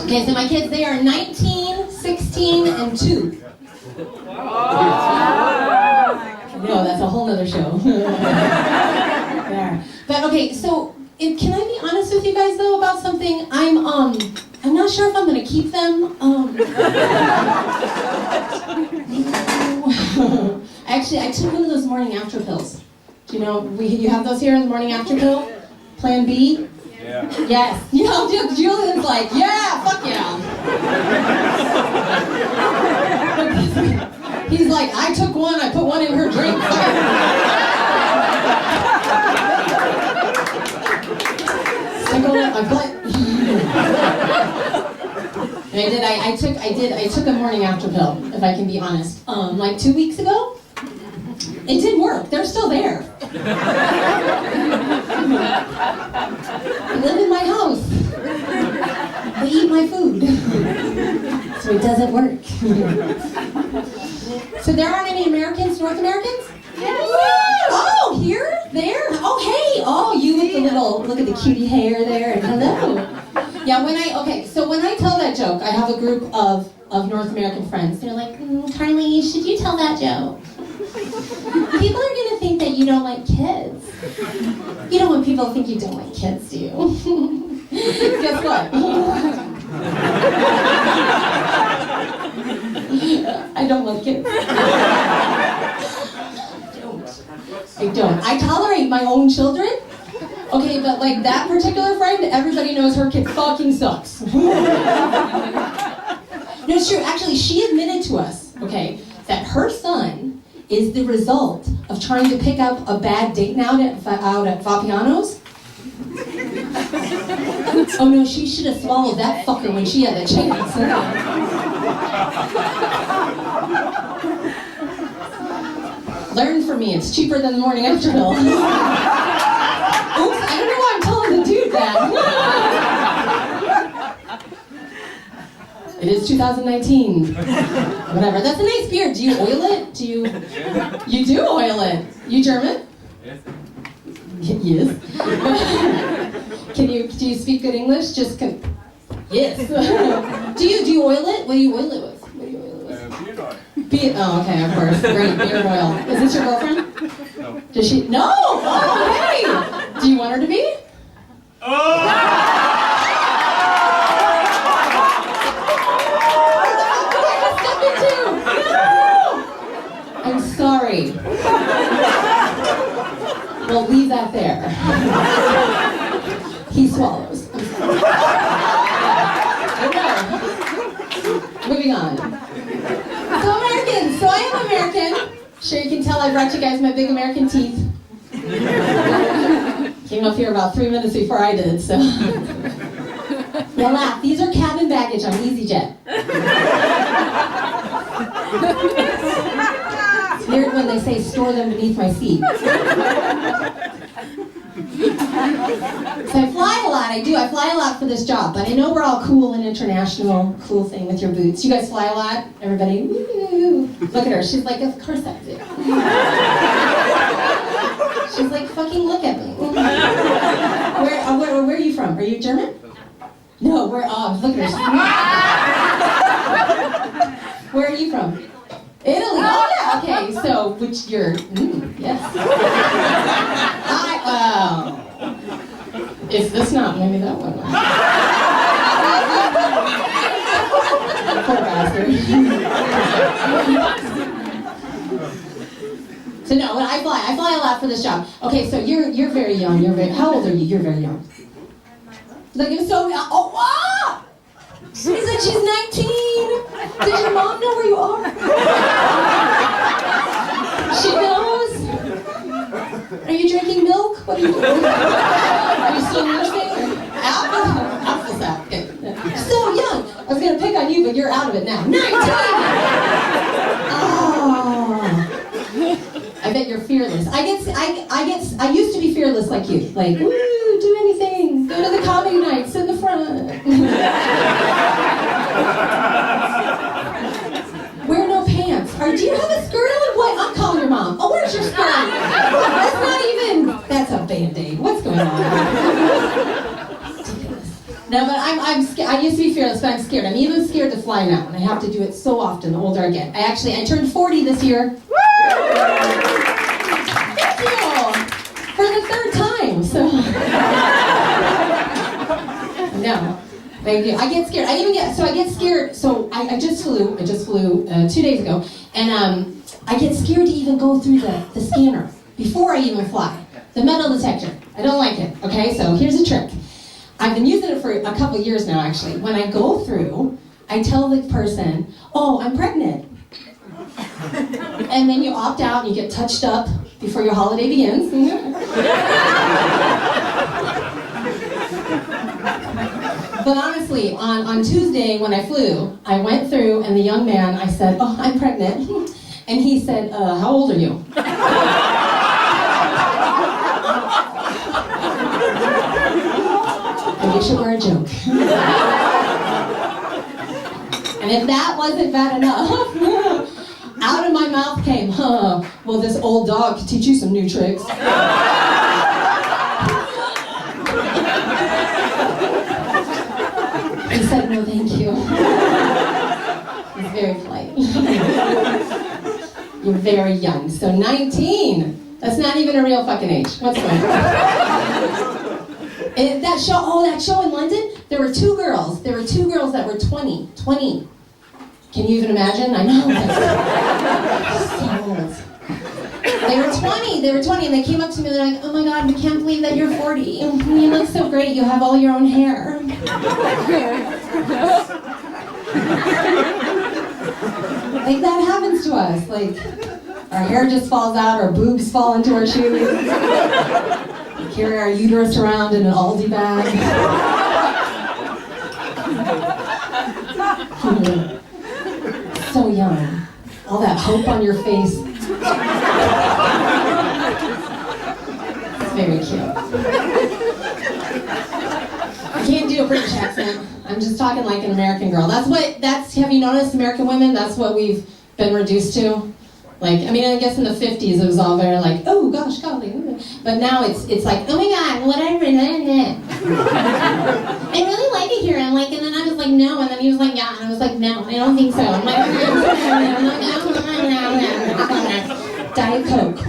Okay, so my kids, they are 19, 16, and 2. No, that's a whole nother show. There. But okay, so can I be honest with you guys though about something? I'm not sure if I'm gonna keep them. Actually, I took one of those morning after pills. Do you know you have those here in the morning after pill? Plan B? Yeah. Yes. You know, Julian's like, yeah, fuck yeah. He's like, I took one, I put one in her drink. Stickle it, my butt. And I took a morning after pill, if I can be honest. Like 2 weeks ago. It didn't work. They're still there. They live in my house. They eat my food. So it doesn't work. So there aren't any Americans, North Americans? Yes. Oh, here? There? Oh, hey. Oh, you with the little, look at the cutie hair there. And hello. Yeah, when I tell that joke, I have a group of North American friends. They're like, Carly, should you tell that joke? People are going to think that you don't like kids. You don't want people to think you don't like kids, do you? Guess what? I don't like kids. I don't. I tolerate my own children. Okay, but like that particular friend, everybody knows her kid fucking sucks. No, it's true. Actually, she admitted to us, okay, that her son is the result of trying to pick up a bad date out at Vapiano's. Oh no, she should have swallowed that fucker when she had the chance. Learn from me, it's cheaper than the morning after pill. Oops, I don't know why I'm telling the dude that. It is 2019. Whatever. That's a nice beard. Do you oil it? You do oil it. You German? Yes. Yes. Do you speak good English? Yes. Do you oil it? What do you oil it with? Beard oil. Oh, okay, of course. Great, beard oil. Is this your girlfriend? No. Does she? No. Oh, hey. Do you want her to be? I'm sorry. We'll leave that there. He swallows. Okay. Moving on. So American. So I am American. Sure you can tell I brought you guys my big American teeth. Came up here about 3 minutes before I did, so. Yeah, laugh. These are cabin baggage on EasyJet. It's weird when they say store them beneath my feet. So I fly a lot, I do. I fly a lot for this job, but I know we're all cool and international, cool thing with your boots. You guys fly a lot? Everybody, woo! Look at her, she's like, of course I do. She's like, fucking look at me. Where are you from? Are you German? No, look at her. Where are you from? Italy. Oh yeah. Okay. So, which you're? Yes. Is this not? Maybe that one. Poor bastard. So no, when I fly a lot for this job. Okay, so you're very young. How old are you? You're very young. Like you're so. Oh wow! She said she's 19. Does your mom know where you are? She knows. Are you drinking milk? What are you doing? Are you still nursing? Apple sap. Okay. You're so young. I was gonna pick on you, but you're out of it now. 19. Oh. I bet you're fearless. I used to be fearless like you. Like, woo, do anything. Go to the comedy night, sit in the front. Wear no pants. Or do you have a skirt on? What? I'm calling your mom. Oh, where's your skirt? That's a Band-Aid. What's going on? No, but I'm scared. I used to be fearless, but I'm scared. I'm even scared to fly now, and I have to do it so often the older I get. I turned 40 this year. Thank you! For the third time, so. No. Thank you. I get scared. I get scared. So I just flew 2 days ago, and I get scared to even go through the scanner before I even fly. The metal detector. I don't like it. Okay, so here's a trick. I've been using it for a couple years now, actually. When I go through, I tell the person, "Oh, I'm pregnant," and then you opt out and you get touched up before your holiday begins. But honestly, on Tuesday when I flew, I went through and the young man, I said, "Oh, I'm pregnant." And he said, "How old are you?" And you should wear a joke. And if that wasn't bad enough, out of my mouth came, well, this old dog could teach you some new tricks. He said, "No, thank you." He's very polite. You're very young. So 19. That's not even a real fucking age. What's going on? That show in London, there were two girls that were 20. Can you even imagine? I know. So old. They were 20, and they came up to me and they're like, "Oh my God, we can't believe that you're 40. You look so great, you have all your own hair." Like that happens to us. Like our hair just falls out, our boobs fall into our shoes. We carry our uterus around in an Aldi bag. So young. All that hope on your face. It's very cute. I can't do a British accent. I'm just talking like an American girl. Have you noticed American women? That's what we've been reduced to. Like, I mean, I guess in the 50s it was all very like, "Oh gosh, golly." But now it's like, "Oh my God, whatever. I really like it here." And then I was like, "No." And then he was like, "Yeah." And I was like, "No, I don't think so." I'm like, Diet Coke.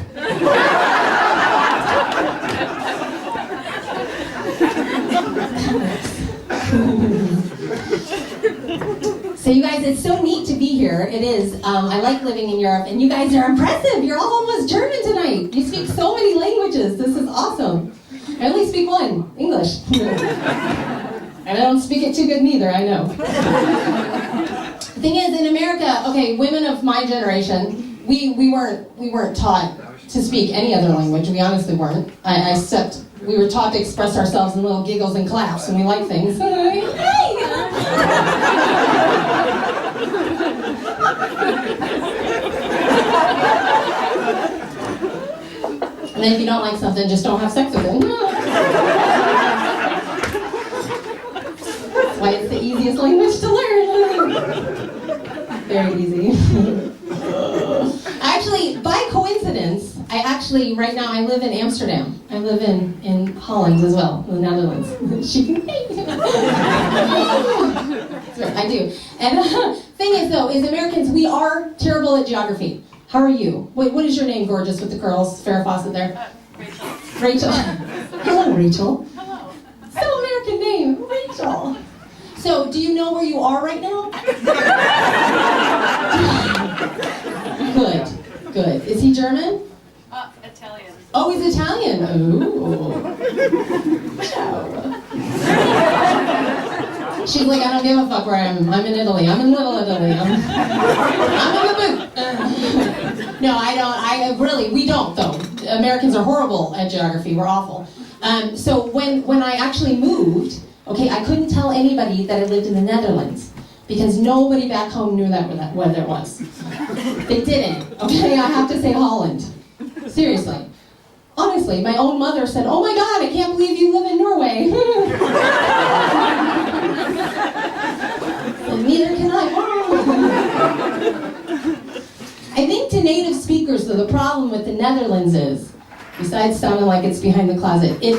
So you guys, it's so neat to be here. It is. I like living in Europe, and you guys are impressive. You're all almost German tonight. You speak so many languages. This is awesome. I only speak one, English. And I don't speak it too good neither, I know. The thing is, in America, okay, women of my generation, we weren't taught to speak any other language. We honestly weren't. Except we were taught to express ourselves in little giggles and claps, and we like things. And then if you don't like something, just don't have sex with it. That's why it's the easiest language to learn. Very easy. Actually, by coincidence, right now I live in Amsterdam. I live in Holland as well, the Netherlands. I do. And thing is though, is Americans, we are terrible at geography. How are you? Wait, what is your name, gorgeous, with the curls? Farrah Fawcett there. Rachel. Rachel. Hello, Rachel. Hello. So American name, Rachel. So, do you know where you are right now? Good, good. Is he German? Italian. Oh, he's Italian. Ooh. Ciao. She's like, I don't give a fuck where I am. I'm in Italy. I'm in Little Italy. I'm in the boot. No, I don't. We don't, though. Americans are horrible at geography. We're awful. So when I actually moved, okay, I couldn't tell anybody that I lived in the Netherlands because nobody back home knew where that was. They didn't. Okay, I have to say Holland. Seriously. Honestly, my own mother said, "Oh my God, I can't believe you live in Norway." And neither can I. I think to native speakers, though, the problem with the Netherlands is, besides sounding like it's behind the closet, it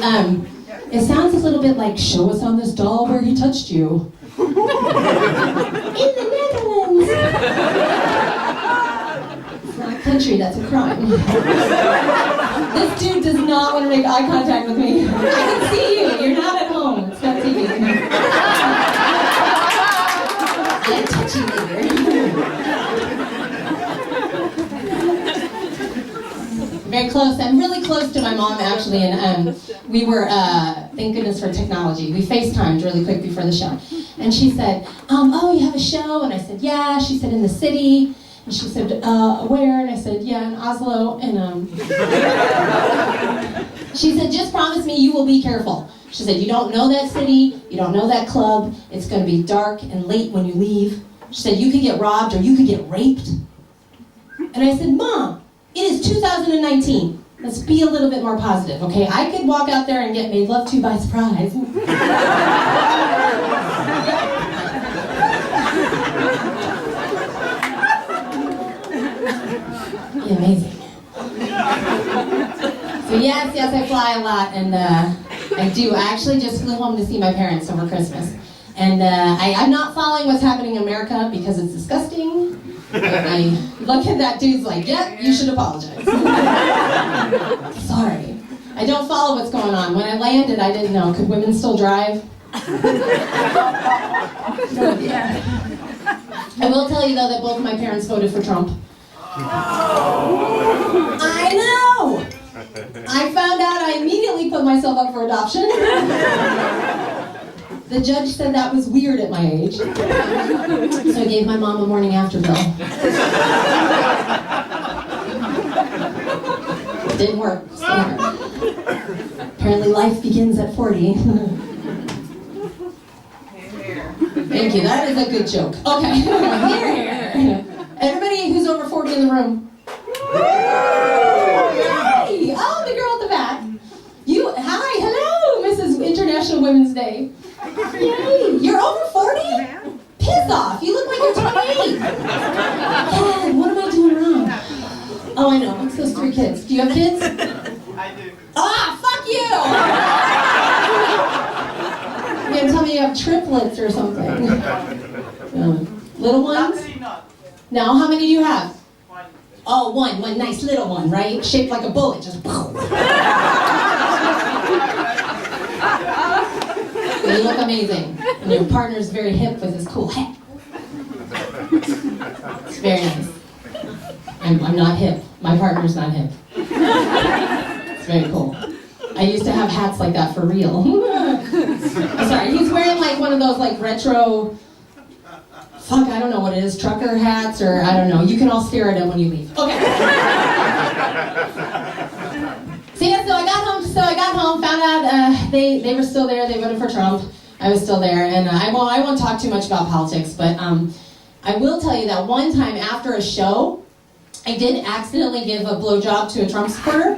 sounds a little bit like, "Show us on this doll where he touched you." In the Netherlands. It's not a country, that's a crime. This dude does not want to make eye contact with me. I can see you. You're not at home. It's not TV. I'll touch you later. Very close. I'm really close to my mom, actually, and we were, thank goodness for technology, we FaceTimed really quick before the show. And she said, "Oh, you have a show?" And I said, "Yeah." She said, "In the city?" And she said, "Where?" And I said, "Yeah, in Oslo." And she said, "Just promise me you will be careful." She said, "You don't know that city, you don't know that club, it's going to be dark and late when you leave." She said, "You could get robbed or you could get raped." And I said, "Mom, it is 2019. Let's be a little bit more positive, okay? I could walk out there and get made love to by surprise." Amazing. So yes, I fly a lot, and I do. I actually just flew home to see my parents over Christmas. And I'm not following what's happening in America because it's disgusting. I look at that dude's like, "Yep, you should apologize." Sorry. I don't follow what's going on. When I landed, I didn't know. Could women still drive? I will tell you, though, that both of my parents voted for Trump. I know! I found out, I immediately put myself up for adoption. The judge said that was weird at my age. So I gave my mom a morning after pill. It didn't work. Apparently life begins at 40. Thank you, that is a good joke. Okay, here. Everybody who's over 40 in the room. Yay! Oh, the girl at the back. Hi, hello, Mrs. International Women's Day. Yay! You're over 40? Piss off, you look like you're 28. God, what am I doing wrong? Oh, I know, it's those 3 kids. Do you have kids? I do. Ah, fuck you! You're gonna tell me you have triplets or something. Little ones? Actually not. No, how many do you have? 1. Oh, one nice little one, right? Shaped like a bullet, just boom. You look amazing. And your partner's very hip with his cool hat. It's very nice. I'm not hip. My partner's not hip. It's very cool. I used to have hats like that for real. I'm sorry, he's wearing like one of those like retro, I don't know what it is, trucker hats, or I don't know. You can all stare at him when you leave. Okay. So I got home, found out they were still there. They voted for Trump. I was still there, and I won't talk too much about politics, but I will tell you that one time after a show, I did accidentally give a blowjob to a Trump supporter.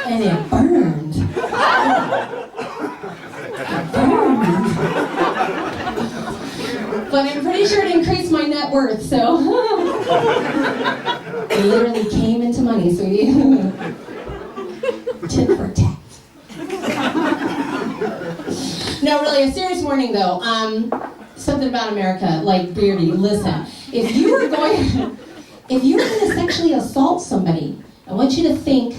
And it burned. But I'm pretty sure it increased my net worth, so. It literally came into money, sweetie. Tit for tat. No, really, a serious warning though. Something about America, like Beardy, listen. If you were going to sexually assault somebody, I want you to think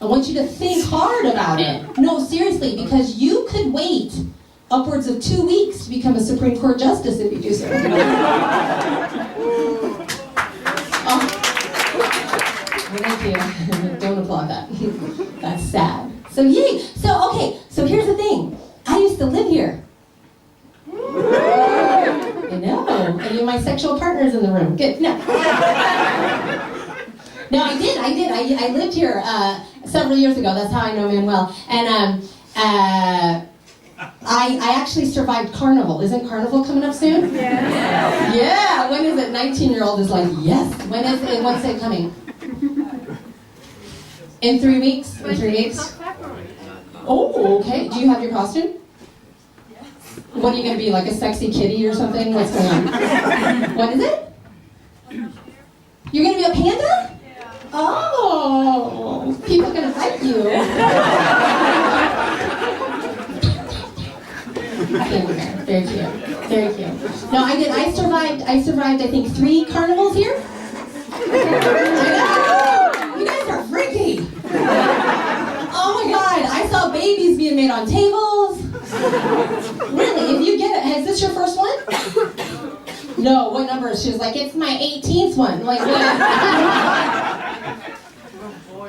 hard about it. No, seriously, because you could wait upwards of 2 weeks to become a Supreme Court justice if you do so. Oh. Thank you. Don't applaud that. That's sad. So yay. So okay. So here's the thing. I used to live here. I know. And you, my sexual partner's in the room. Good. No. No, I did. I lived here several years ago. That's how I know Manuel. And I actually survived Carnival. Isn't Carnival coming up soon? Yeah. Yeah. When is it? 19-year-old is like, yes. When's it coming? In 3 weeks? In 3 weeks? Oh, okay. Do you have your costume? Yes. What are you going to be, like a sexy kitty or something? What's going on? What is it? You're going to be a panda? Yeah. Oh, people are going to fight you. Very cute. Very cute. No, I did. I survived, I think, 3 carnivals here. I know. You guys are freaky. Oh my God, I saw babies being made on tables. Really, if you get it, is this your first one? No, what number is she? She was like, it's my 18th one. Like, what?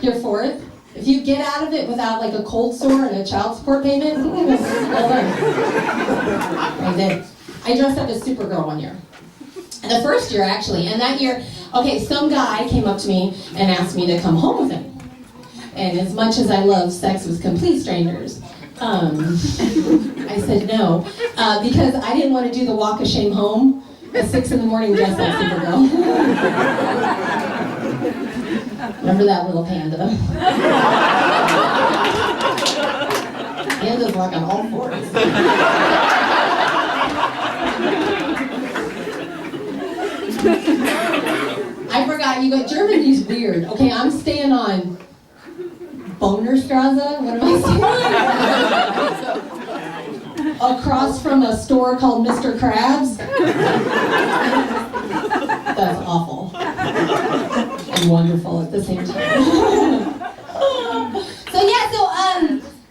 Your 4th? If you get out of it without like a cold sore and a child support payment, well done. I did. I dressed up as Supergirl one year. The first year, actually, and that year, okay, some guy came up to me and asked me to come home with him. And as much as I love sex with complete strangers, I said no, because I didn't want to do the walk of shame home at 6 in the morning dressed like Supergirl. Remember that little panda? Panda's like on all 4s. I forgot, you got Germany's weird. Okay, I'm staying on Bonerstrasse. What am I saying? Across from a store called Mr. Krabs. That's awful. And wonderful at the same time. So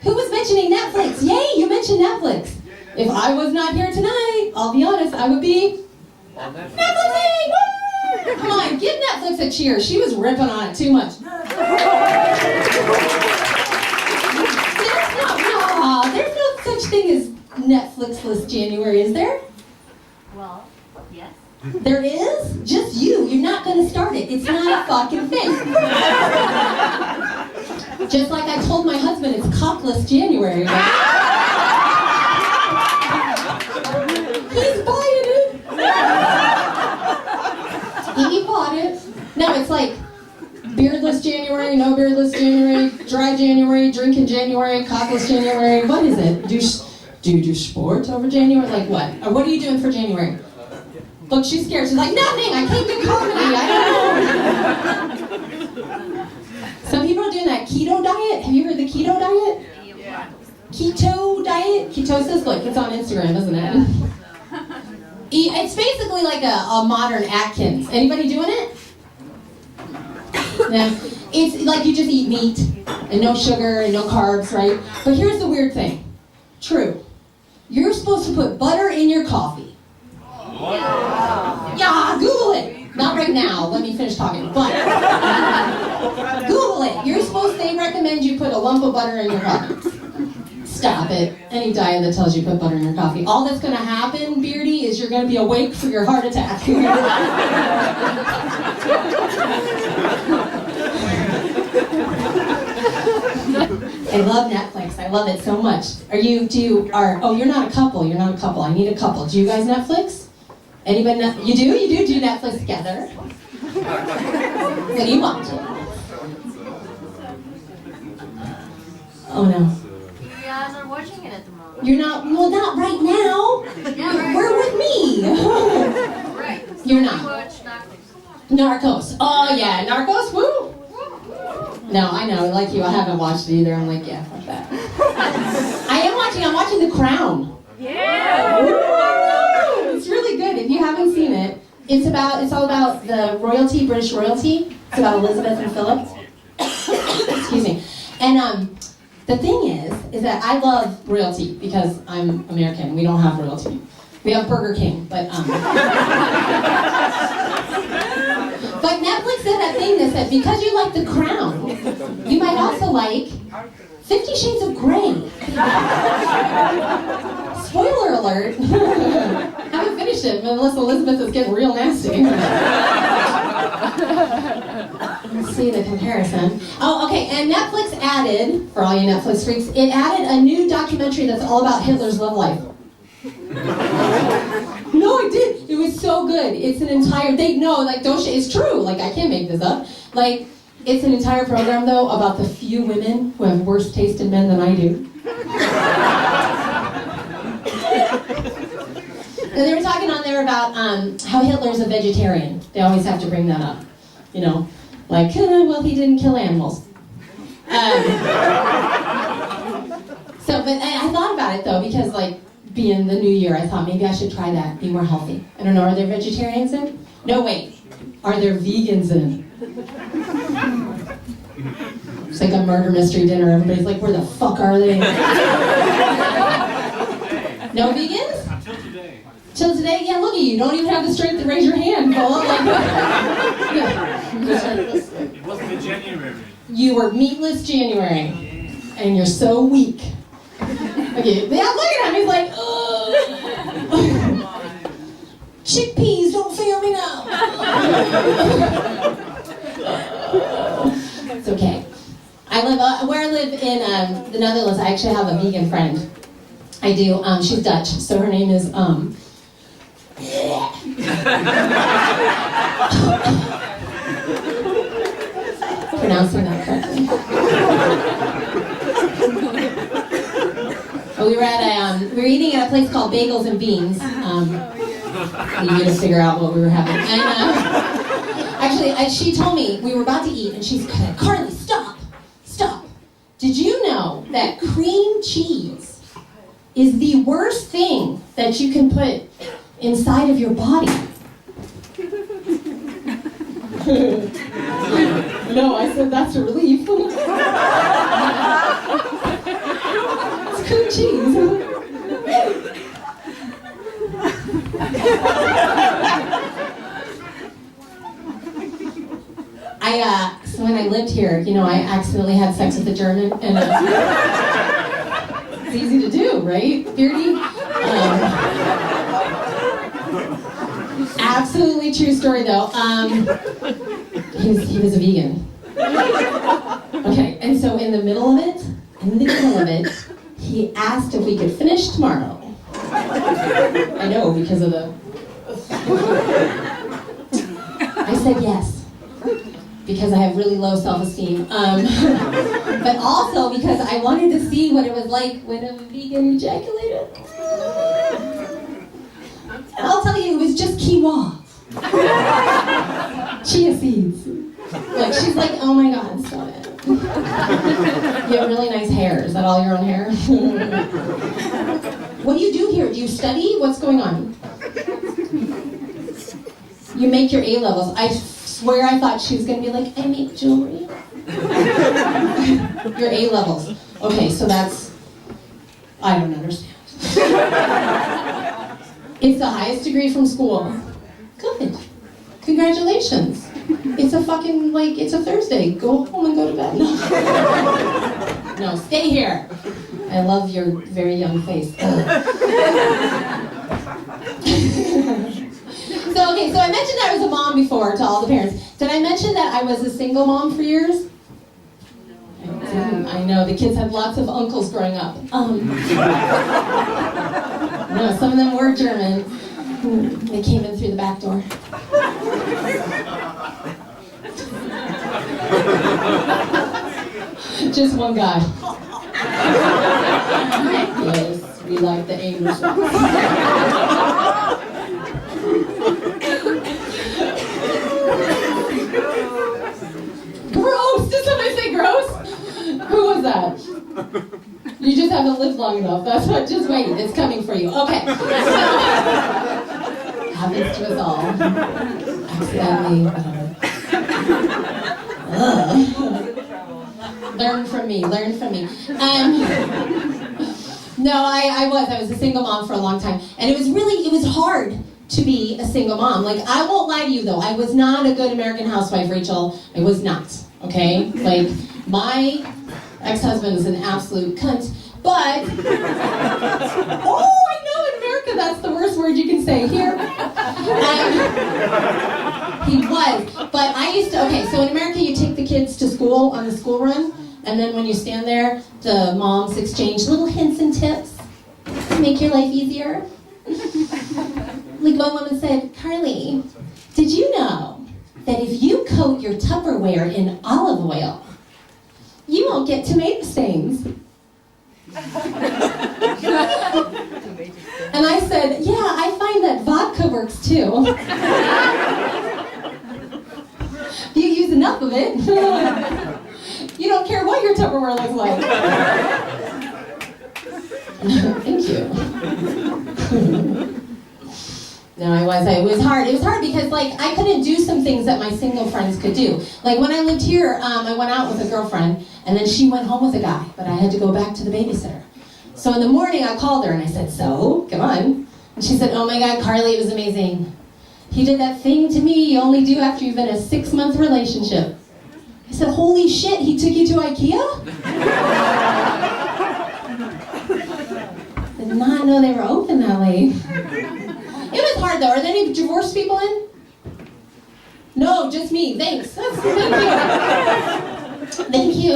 who was mentioning Netflix? Yay, you mentioned Netflix. If I was not here tonight, I'll be honest, I would be Netflixing! Woo! Come on, give Netflix a cheer. She was ripping on it too much. There's no such thing as Netflixless January, is there? Well, yes. There is? Just you. You're not going to start it. It's not a fucking thing. Just like I told my husband, it's cockless January. Right? He's buying it. He bought it. No, it's like beardless January, no beardless January, dry January, drinking January, cockless January. What is it? Do you do sports over January? Like what? Or what are you doing for January? Look, she's scared. She's like, nothing. I can't do comedy. I don't know. Some people are doing that keto diet. Have you heard the keto diet? Yeah. Keto diet? Ketosis? Look, it's on Instagram, isn't it? It's basically like a modern Atkins. Anybody doing it? No. It's like you just eat meat and no sugar and no carbs, right? But here's the weird thing. True. You're supposed to put butter in your coffee. Yeah, Google it. Not right now. Let me finish talking. But Google it. You're supposed. They recommend you put a lump of butter in your coffee. Stop it. Any diet that tells you put butter in your coffee. All that's going to happen, Beardy, is you're going to be awake for your heart attack. I love Netflix. I love it so much. You're not a couple. I need a couple. Do you guys Netflix? Anybody? You do? Do you Netflix together? What are you watching? Oh no. You guys are watching it at the moment. You're not, well, not right now. Yeah, right. We're with me. Right. You're You not. watch Narcos. Narcos. Oh yeah, Narcos, woo. No, I know, like you, I haven't watched it either. I'm like, yeah, fuck that. I'm watching The Crown. Yeah. Woo! It's really good. If you haven't seen it, it's all about the royalty, British royalty. It's about Elizabeth and Philip. Excuse me. And the thing is that I love royalty because I'm American. We don't have royalty. We have Burger King, but But Netflix did that thing that said because you like The Crown, you might also like 50 Shades of Grey. Spoiler alert. Haven't finished it unless Elizabeth is getting real nasty. Let's see the comparison. Oh, okay, and Netflix added, for all you Netflix freaks, it added a new documentary that's all about Hitler's love life. No, it did. It was so good. It's an entire, it's true. Like, I can't make this up. Like, it's an entire program, though, about the few women who have worse taste in men than I do. And they were talking on there about how Hitler's a vegetarian. They always have to bring that up. You know, like, well, he didn't kill animals. But I thought about it, though, because, like, being the new year, I thought maybe I should try that, be more healthy. I don't know, are there vegetarians in? No, wait. Are there vegans in? It's like a murder mystery dinner. Everybody's like, where the fuck are they? No vegans? Till today. Till today? Yeah, look at you. You don't even have the strength to raise your hand, Paul. Like, It wasn't in January. You were meatless January. And you're so weak. Okay, yeah, look at him. He's like, ugh. Chickpeas, don't fail me now. It's okay. Where I live in the Netherlands, I actually have a vegan friend. I do. She's Dutch, so her name is pronouncing that correctly. We were eating at a place called Bagels and Beans. We needed to figure out what we were having. And actually, she told me we were about to eat, and she said, "Carly, stop. Did you know that cream cheese is the worst thing that you can put inside of your body?" No, I said, that's a relief. It's cream cheese. So when I lived here, you know, I accidentally had sex with a German, and it's easy to do, right, Beardy? Absolutely true story, though. He was a vegan. Okay, and so in the middle of it, he asked if we could finish tomorrow. I know, because of the... I said yes. Because I have really low self-esteem. But also because I wanted to see what it was like when a vegan ejaculated. And I'll tell you, it was just quinoa. Chia seeds. Like, she's like, oh my God, stop it. You have really nice hair. Is that all your own hair? What do you do here? Do you study? What's going on? You make your A-levels. I swear I thought she was going to be like, I make jewelry. Your A-levels. Okay, so that's... I don't understand. It's the highest degree from school. Good. Congratulations. It's a fucking, like, it's a Thursday. Go home and go to bed. No, stay here. I love your very young face. So I mentioned I was a mom before to all the parents. Did I mention that I was a single mom for years? I know, the kids had lots of uncles growing up. No, some of them were German. They came in through the back door. Just one guy. Yes, we like the English ones. Gross! Did somebody say gross? Who was that? You just haven't lived long enough. That's what, just wait, it's coming for you. Okay. Happens to us all. Accidentally, whatever. Learn from me, learn from me. No, I was a single mom for a long time. And it was hard to be a single mom. Like, I won't lie to you though, I was not a good American housewife, Rachel. I was not, okay? Like, my ex-husband is an absolute cunt, but, oh, I know, in America that's the worst word you can say. Here, he was, but I used to, okay, so in America you take the kids to school on the school run, and then when you stand there, the moms exchange little hints and tips to make your life easier. Like one woman said, Carly, did you know that if you coat your Tupperware in olive oil, you won't get tomato stains? And I said, yeah, I find that vodka works too. You use enough of it. You don't care what your Tupperware looks like. Thank you. No, it was hard. It was hard because, like, I couldn't do some things that my single friends could do. Like, when I lived here, I went out with a girlfriend, and then she went home with a guy, but I had to go back to the babysitter. So in the morning, I called her, and I said, so, come on. And she said, oh my God, Carly, it was amazing. He did that thing to me you only do after you've been in a 6-month relationship. I said, holy shit, he took you to IKEA? I did not know they were open that late. It was hard though. Are there any divorced people in? No, just me. Thanks. Thank you. Thank you.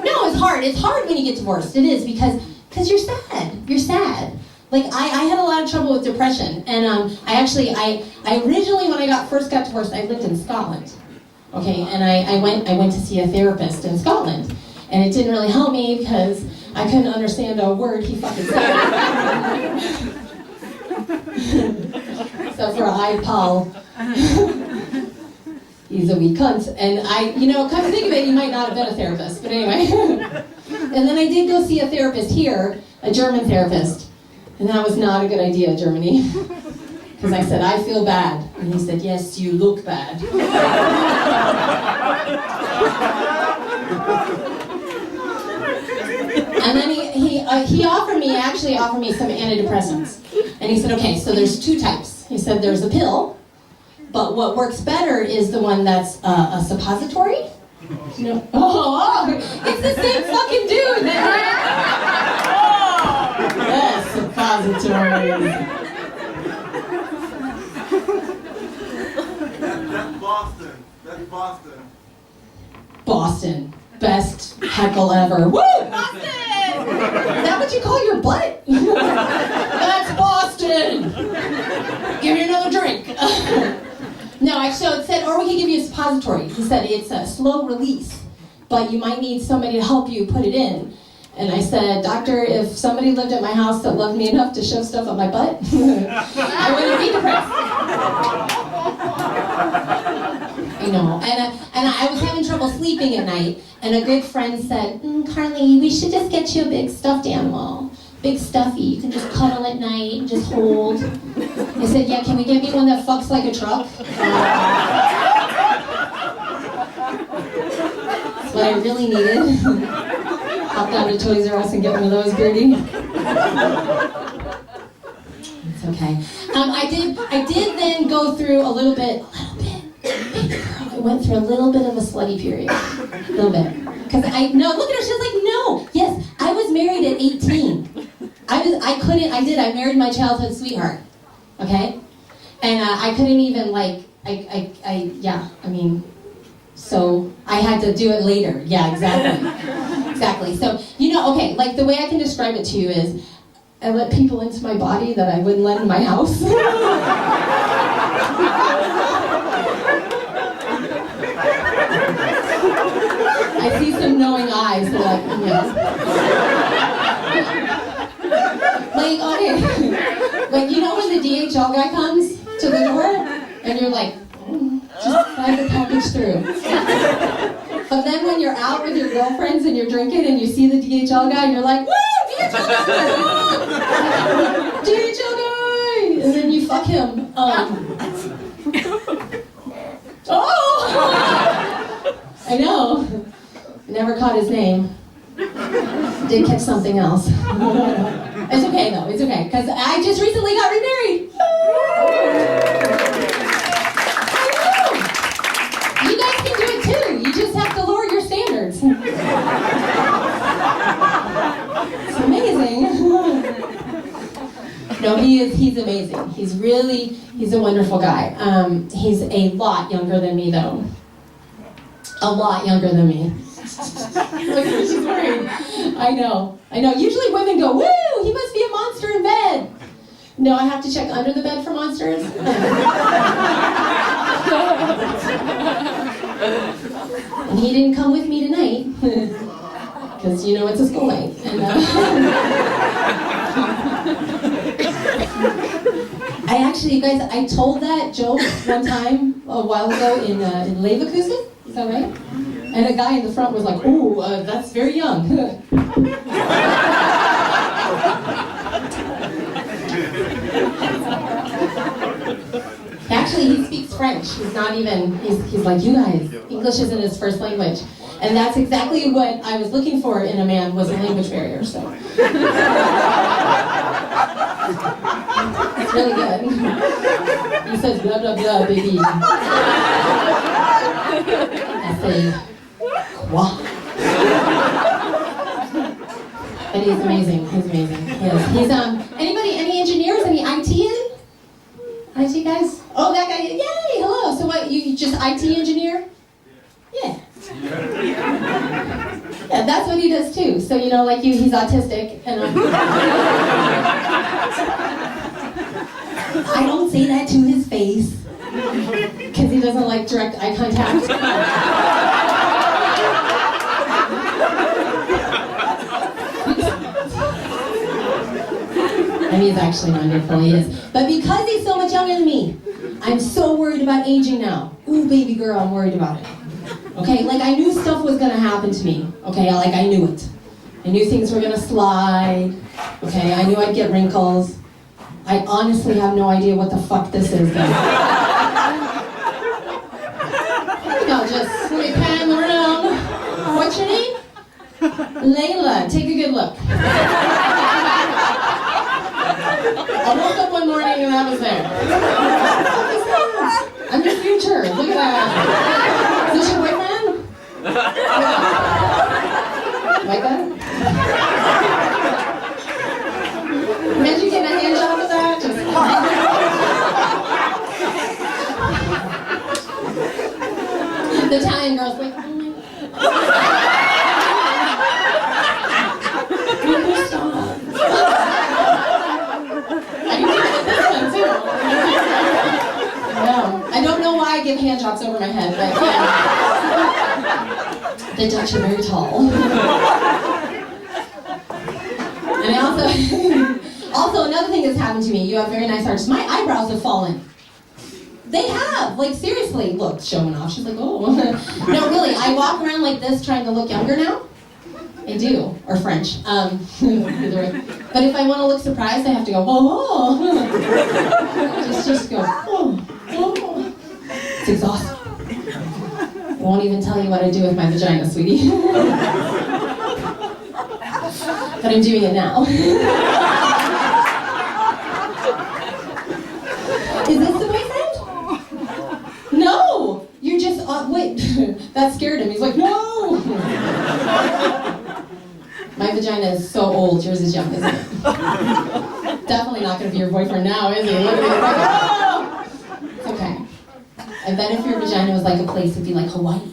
No, it's hard. It's hard when you get divorced. It is because you're sad. You're sad. Like I had a lot of trouble with depression, and I originally when I first got divorced, I lived in Scotland. Okay, and I went to see a therapist in Scotland, and it didn't really help me because I couldn't understand a word he fucking said. Except for I, Paul. He's a wee cunt. And come to think of it, he might not have been a therapist, but anyway. And then I did go see a therapist here, a German therapist. And that was not a good idea, Germany. Because I said, I feel bad. And he said, yes, you look bad. And then he actually offered me some antidepressants. And he said, okay, so there's 2 types. He said there's a pill, but what works better is the one that's a suppository. You know, it's the same fucking dude. Yes, suppository. That's Boston. That's Boston. Boston. Best heckle ever. Woo! Boston! Is that what you call your butt? That's Boston! Give me another drink. No, so it said, or we can give you a suppository. He said it's a slow release, but you might need somebody to help you put it in. And I said, doctor, if somebody lived at my house that loved me enough to shove stuff up my butt, I wouldn't be depressed. You know, and I was having trouble sleeping at night, and a good friend said, Carly, we should just get you a big stuffed animal. Big stuffy, you can just cuddle at night and just hold. I said, yeah, can we get me one that fucks like a truck? That's what I really needed. Hop down to Toys R Us and get one of those, Gertie. It's okay. I did then go through a little bit. I went through a little bit of a slutty period. A little bit. Because look at her, she's like, no. Yes, I was married at 18. I married my childhood sweetheart. Okay? And I couldn't even, so I had to do it later. Yeah, exactly. Exactly. So, okay, like the way I can describe it to you is, I let people into my body that I wouldn't let in my house. I see some knowing eyes. DHL guy comes to the door, and you're like, just slide the package through. But then when you're out with your girlfriends and you're drinking and you see the DHL guy, and you're like, woo, DHL guy! DHL guy! And then you fuck him. Oh! I know. Never caught his name. Did catch something else. It's okay though, it's okay, because I just recently got remarried. I know. You guys can do it too. You just have to lower your standards. It's amazing. No, he's amazing. He's a wonderful guy. He's a lot younger than me though. A lot younger than me. Look at what she's wearing. I know. Usually women go, woo, he must be a monster in bed. No, I have to check under the bed for monsters. And he didn't come with me tonight. Because, you know, it's a school night. And, you guys, I told that joke one time a while ago in Leverkusen. Is that right? And a guy in the front was like, ooh, that's very young. Actually, he speaks French. He's not even, he's like, you guys, English isn't his first language. And that's exactly what I was looking for in a man, was a language barrier, so. It's really good. He says, blah, blah, blah, baby. I say, quoi? But he's amazing, he's amazing. He's anybody, any engineers, any IT in? IT guys? Oh, that guy, yay, hello. So what, you just IT engineer? Yeah. Yeah, that's what he does too. So, you know, like you, he's autistic, and I don't say that to his face, because he doesn't like direct eye contact. And he's actually wonderful, he is. But because he's so much younger than me, I'm so worried about aging now. Ooh, baby girl, I'm worried about it. Okay, like I knew stuff was gonna happen to me. Okay, like I knew it. I knew things were gonna slide. Okay, I knew I'd get wrinkles. I honestly have no idea what the fuck this is though. I'll just pan around. What's your name? Layla, take a good look. I woke up one morning and I was there. I'm your future, look at that. Is this your boyfriend? Like that? Did you get a hand job with that? The Italian girl's like, oh my God. I can do it with this one too. No, I don't know why I give hand jobs over my head, but yeah. The Dutch are very tall. And I also another thing that's happened to me, you have very nice arches. My eyebrows have fallen. They have, like seriously. Look, showing off. She's like, oh. No, really, I walk around like this trying to look younger now. I do, or French. Either way. But if I want to look surprised, I have to go, oh. just go, oh. It's exhausting. I won't even tell you what I do with my vagina, sweetie. But I'm doing it now. Is this the boyfriend? No! You're just, wait. That scared him. He's like, no! My vagina is so old, yours is young, isn't it? Definitely not going to be your boyfriend now, is he? Look at him, like, oh! It's okay. I bet if your vagina was like a place, it'd be like Hawaii.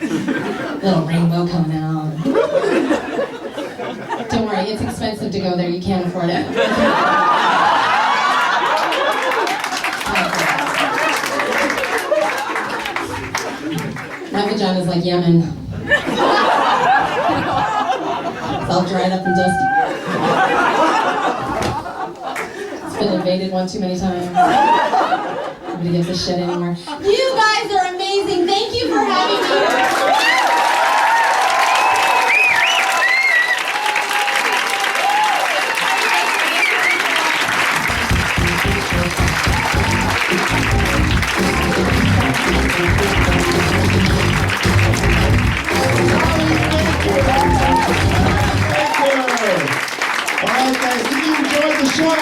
Little rainbow coming out. Don't worry, it's expensive to go there. You can't afford it. My vagina's like Yemen. It's all dried up and dusty. It's been invaded one too many times. Nobody gives a shit anymore. You guys are amazing. Thank you for having me here. Alright guys, did you enjoy the show?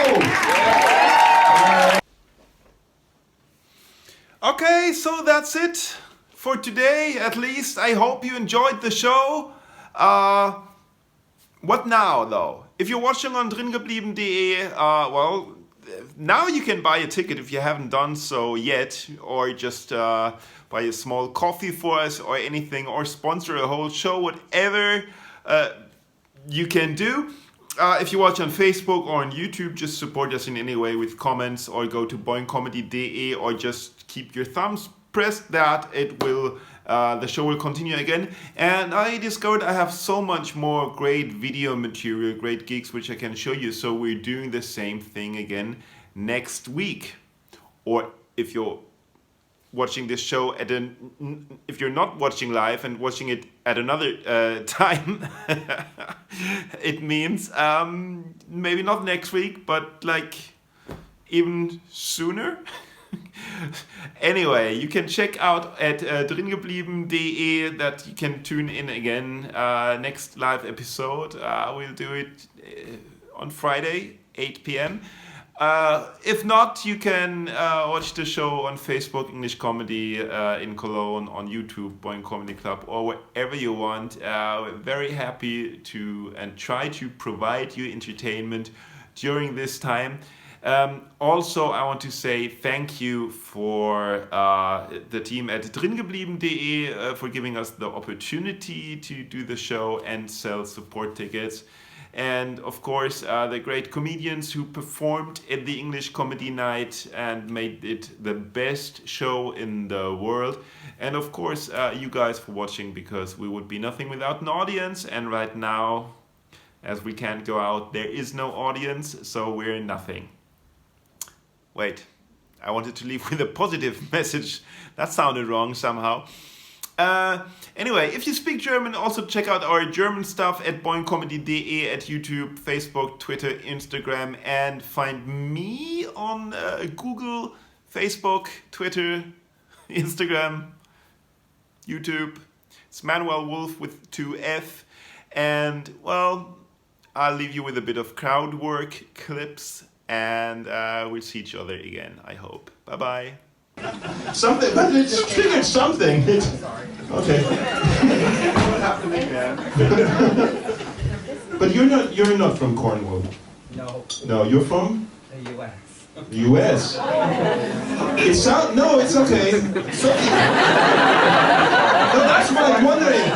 Okay, so that's it for today, at least. I hope you enjoyed the show. What now, though? If you're watching on dringeblieben.de, well, now you can buy a ticket if you haven't done so yet, or just buy a small coffee for us or anything, or sponsor a whole show, whatever you can do. If you watch on Facebook or on YouTube, just support us in any way with comments, or go to boingcomedy.de, or just keep your thumbs pressed that it will, the show will continue again. And I discovered I have so much more great video material, great gigs which I can show you. So we're doing the same thing again next week. Or if you're watching this show at if you're not watching live and watching it at another time, it means maybe not next week, but like even sooner. Anyway, you can check out at dringeblieben.de that you can tune in again. Next live episode, we'll do it on Friday, 8 p.m. If not, you can watch the show on Facebook, English Comedy in Cologne, on YouTube, BOING Comedy Club, or wherever you want. We're very happy to and try to provide you entertainment during this time. Also, I want to say thank you for the team at dringeblieben.de for giving us the opportunity to do the show and sell support tickets. And of course, the great comedians who performed at the English Comedy Night and made it the best show in the world. And of course, you guys for watching, because we would be nothing without an audience. And right now, as we can't go out, there is no audience, so we're nothing. Wait, I wanted to leave with a positive message. That sounded wrong somehow. Anyway, if you speak German, also check out our German stuff at boingcomedy.de, at YouTube, Facebook, Twitter, Instagram, and find me on Google, Facebook, Twitter, Instagram, YouTube. It's Manuel Wolff with 2F. And, well, I'll leave you with a bit of crowd work clips, and we'll see each other again, I hope. Bye-bye. Something, but it's triggered something. Okay. But you're not from Cornwall. No. No, you're from The U.S. the U.S. No, it's okay. No, that's why I'm wondering.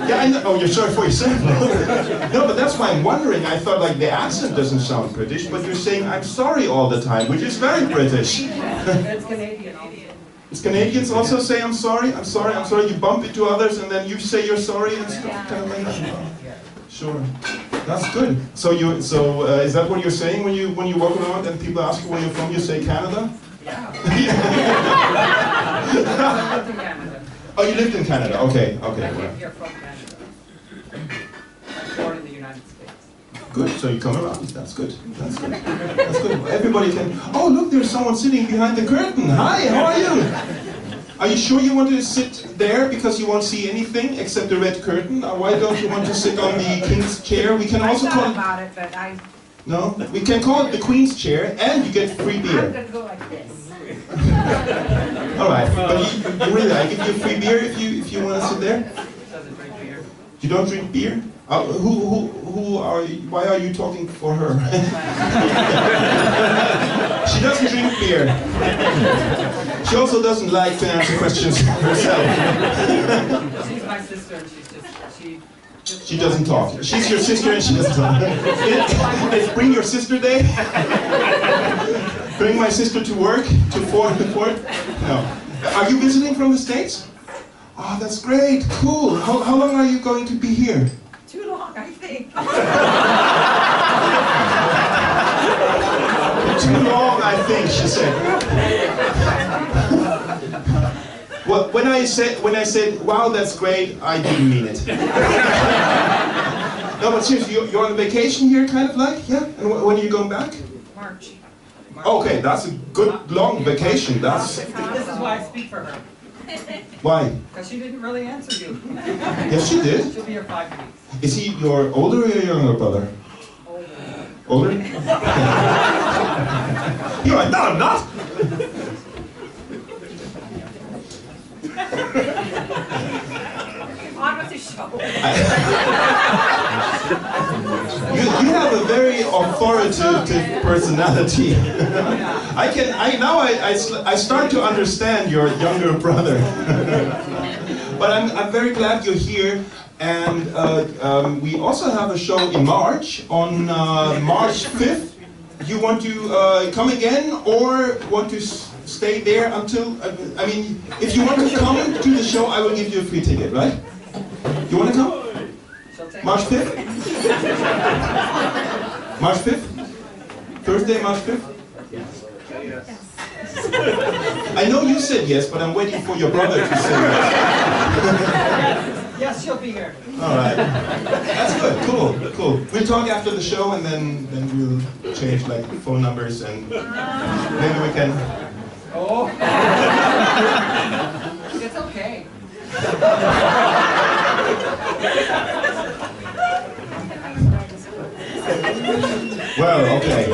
Yeah, I know. Oh, you're sorry for yourself. No, but that's why I'm wondering. I thought like the accent doesn't sound British, but you're saying I'm sorry all the time, which is very British. It's Canadian. It's Canadians also say I'm sorry, I'm sorry, I'm sorry. You bump into others and then you say you're sorry and stuff, kind of like that. Sure, that's good. So is that what you're saying when you walk around and people ask you where you're from? You say Canada? Yeah. I lived in Canada. Oh, you lived in Canada. Okay, okay. I Well. live here from Canada. I'm born in the United States. Good. So you come around. That's good. That's good. That's good. Everybody can. Oh, look, there's someone sitting behind the curtain. Hi, how are you? Are you sure you want to sit there because you won't see anything except the red curtain? Or why don't you want to sit on the king's chair? We can also call it. about it, but I. No, we can call it the queen's chair, and you get free beer. I'm gonna go like this. All right, but you really, I give you free beer if you want to sit there. Doesn't drink beer. You don't drink beer? Who are you, why are you talking for her? She doesn't drink beer. She also doesn't like to answer questions herself. She's my sister, and She doesn't talk. She's your sister and she doesn't talk. It's Bring Your Sister Day? Bring my sister to work? To Fort? No. Are you visiting from the States? Oh, that's great. Cool. How long are you going to be here? Too long, I think. too long, I think, she said. Well, when I said, wow, that's great, I didn't mean it. No, but seriously, you're on vacation here, kind of like, yeah? And when are you going back? March. Okay, that's a good long vacation. This is why I speak for her. Why? Because she didn't really answer you. Yes, she did. She'll be here 5 weeks. Is he your older or your younger brother? Older. You're like, no, I'm not. On with the show. You have a very authoritative personality. I start to understand your younger brother. But I'm very glad you're here, and we also have a show in March, on March 5th. You want to come again, or want to stay there until, I mean, if you want to come to the show, I will give you a free ticket, right? You want to come? March 5th? March 5th? Thursday, March 5th? I know you said yes, but I'm waiting for your brother to say yes. Yes, she'll be here. All right. That's good. Cool. We'll talk after the show, and then we'll change like phone numbers, and maybe we can. Oh. It's okay. Well, okay.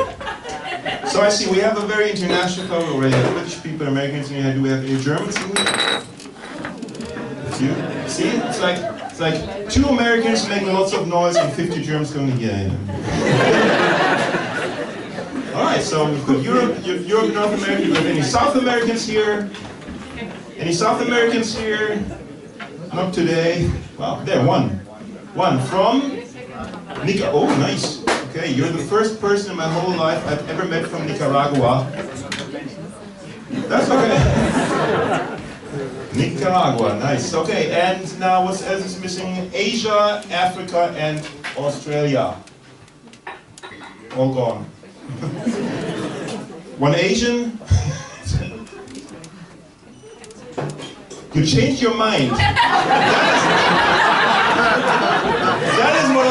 So I see we have a very international crowd already. British people, Americans in here. Do we have any Germans in here? A few. See, it's like 2 Americans making lots of noise and 50 Germans going, yeah. All right, so we've got Europe, North America. Do we have any South Americans here? Any South Americans here? Not today. Well, there, one from Nicaragua. Oh, nice. Okay, you're the first person in my whole life I've ever met from Nicaragua. That's okay. Nicaragua, nice. Okay, and now what else is missing? Asia, Africa, and Australia. All gone. One Asian. You changed your mind. That is what I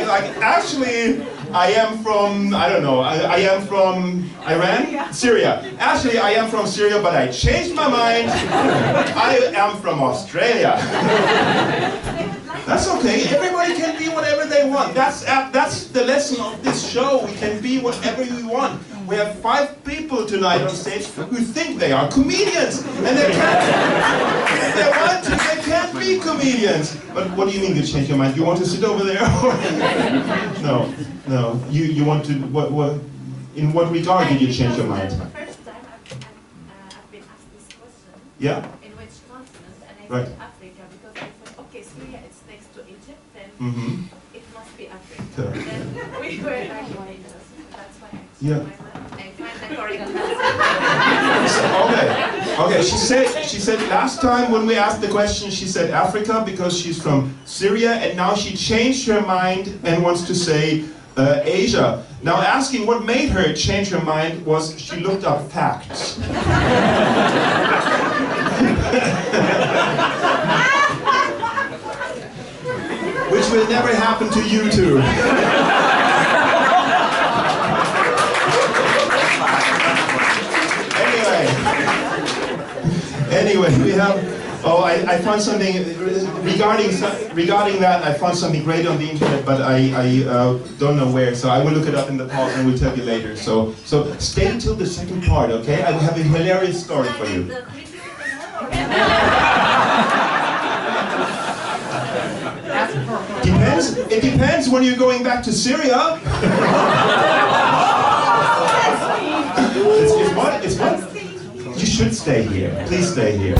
like. Actually, I am from, I don't know, I am from Iran? Syria. Actually, I am from Syria, but I changed my mind. I am from Australia. That's okay. Everybody can be whatever they want. That's the lesson of this show. We can be whatever we want. We have 5 people tonight on stage who think they are comedians, and they can't. If they want to, they can't be comedians. But what do you mean you change your mind? You want to sit over there? No. You want to. What? In what regard did you change your mind? The first time I've been asked this question. Yeah. In which continent? And I Right. said Africa because I thought, okay, Syria is next to Egypt, then it must be Africa. Sure. Then we were like, why not? That's why I changed Yeah. my mind. I find the correct answer. Okay. She said last time when we asked the question, she said Africa because she's from Syria, and now she changed her mind and wants to say Asia. Now asking what made her change her mind was she looked up facts. Which will never happen to you two. Anyway, we have. Oh, I found something regarding that. I found something great on the internet, but I don't know where. So I will look it up in the pause and we'll tell you later. So stay till the second part, okay? I have a hilarious story for you. Depends. It depends when you're going back to Syria. It's what? You should stay here. Please stay here.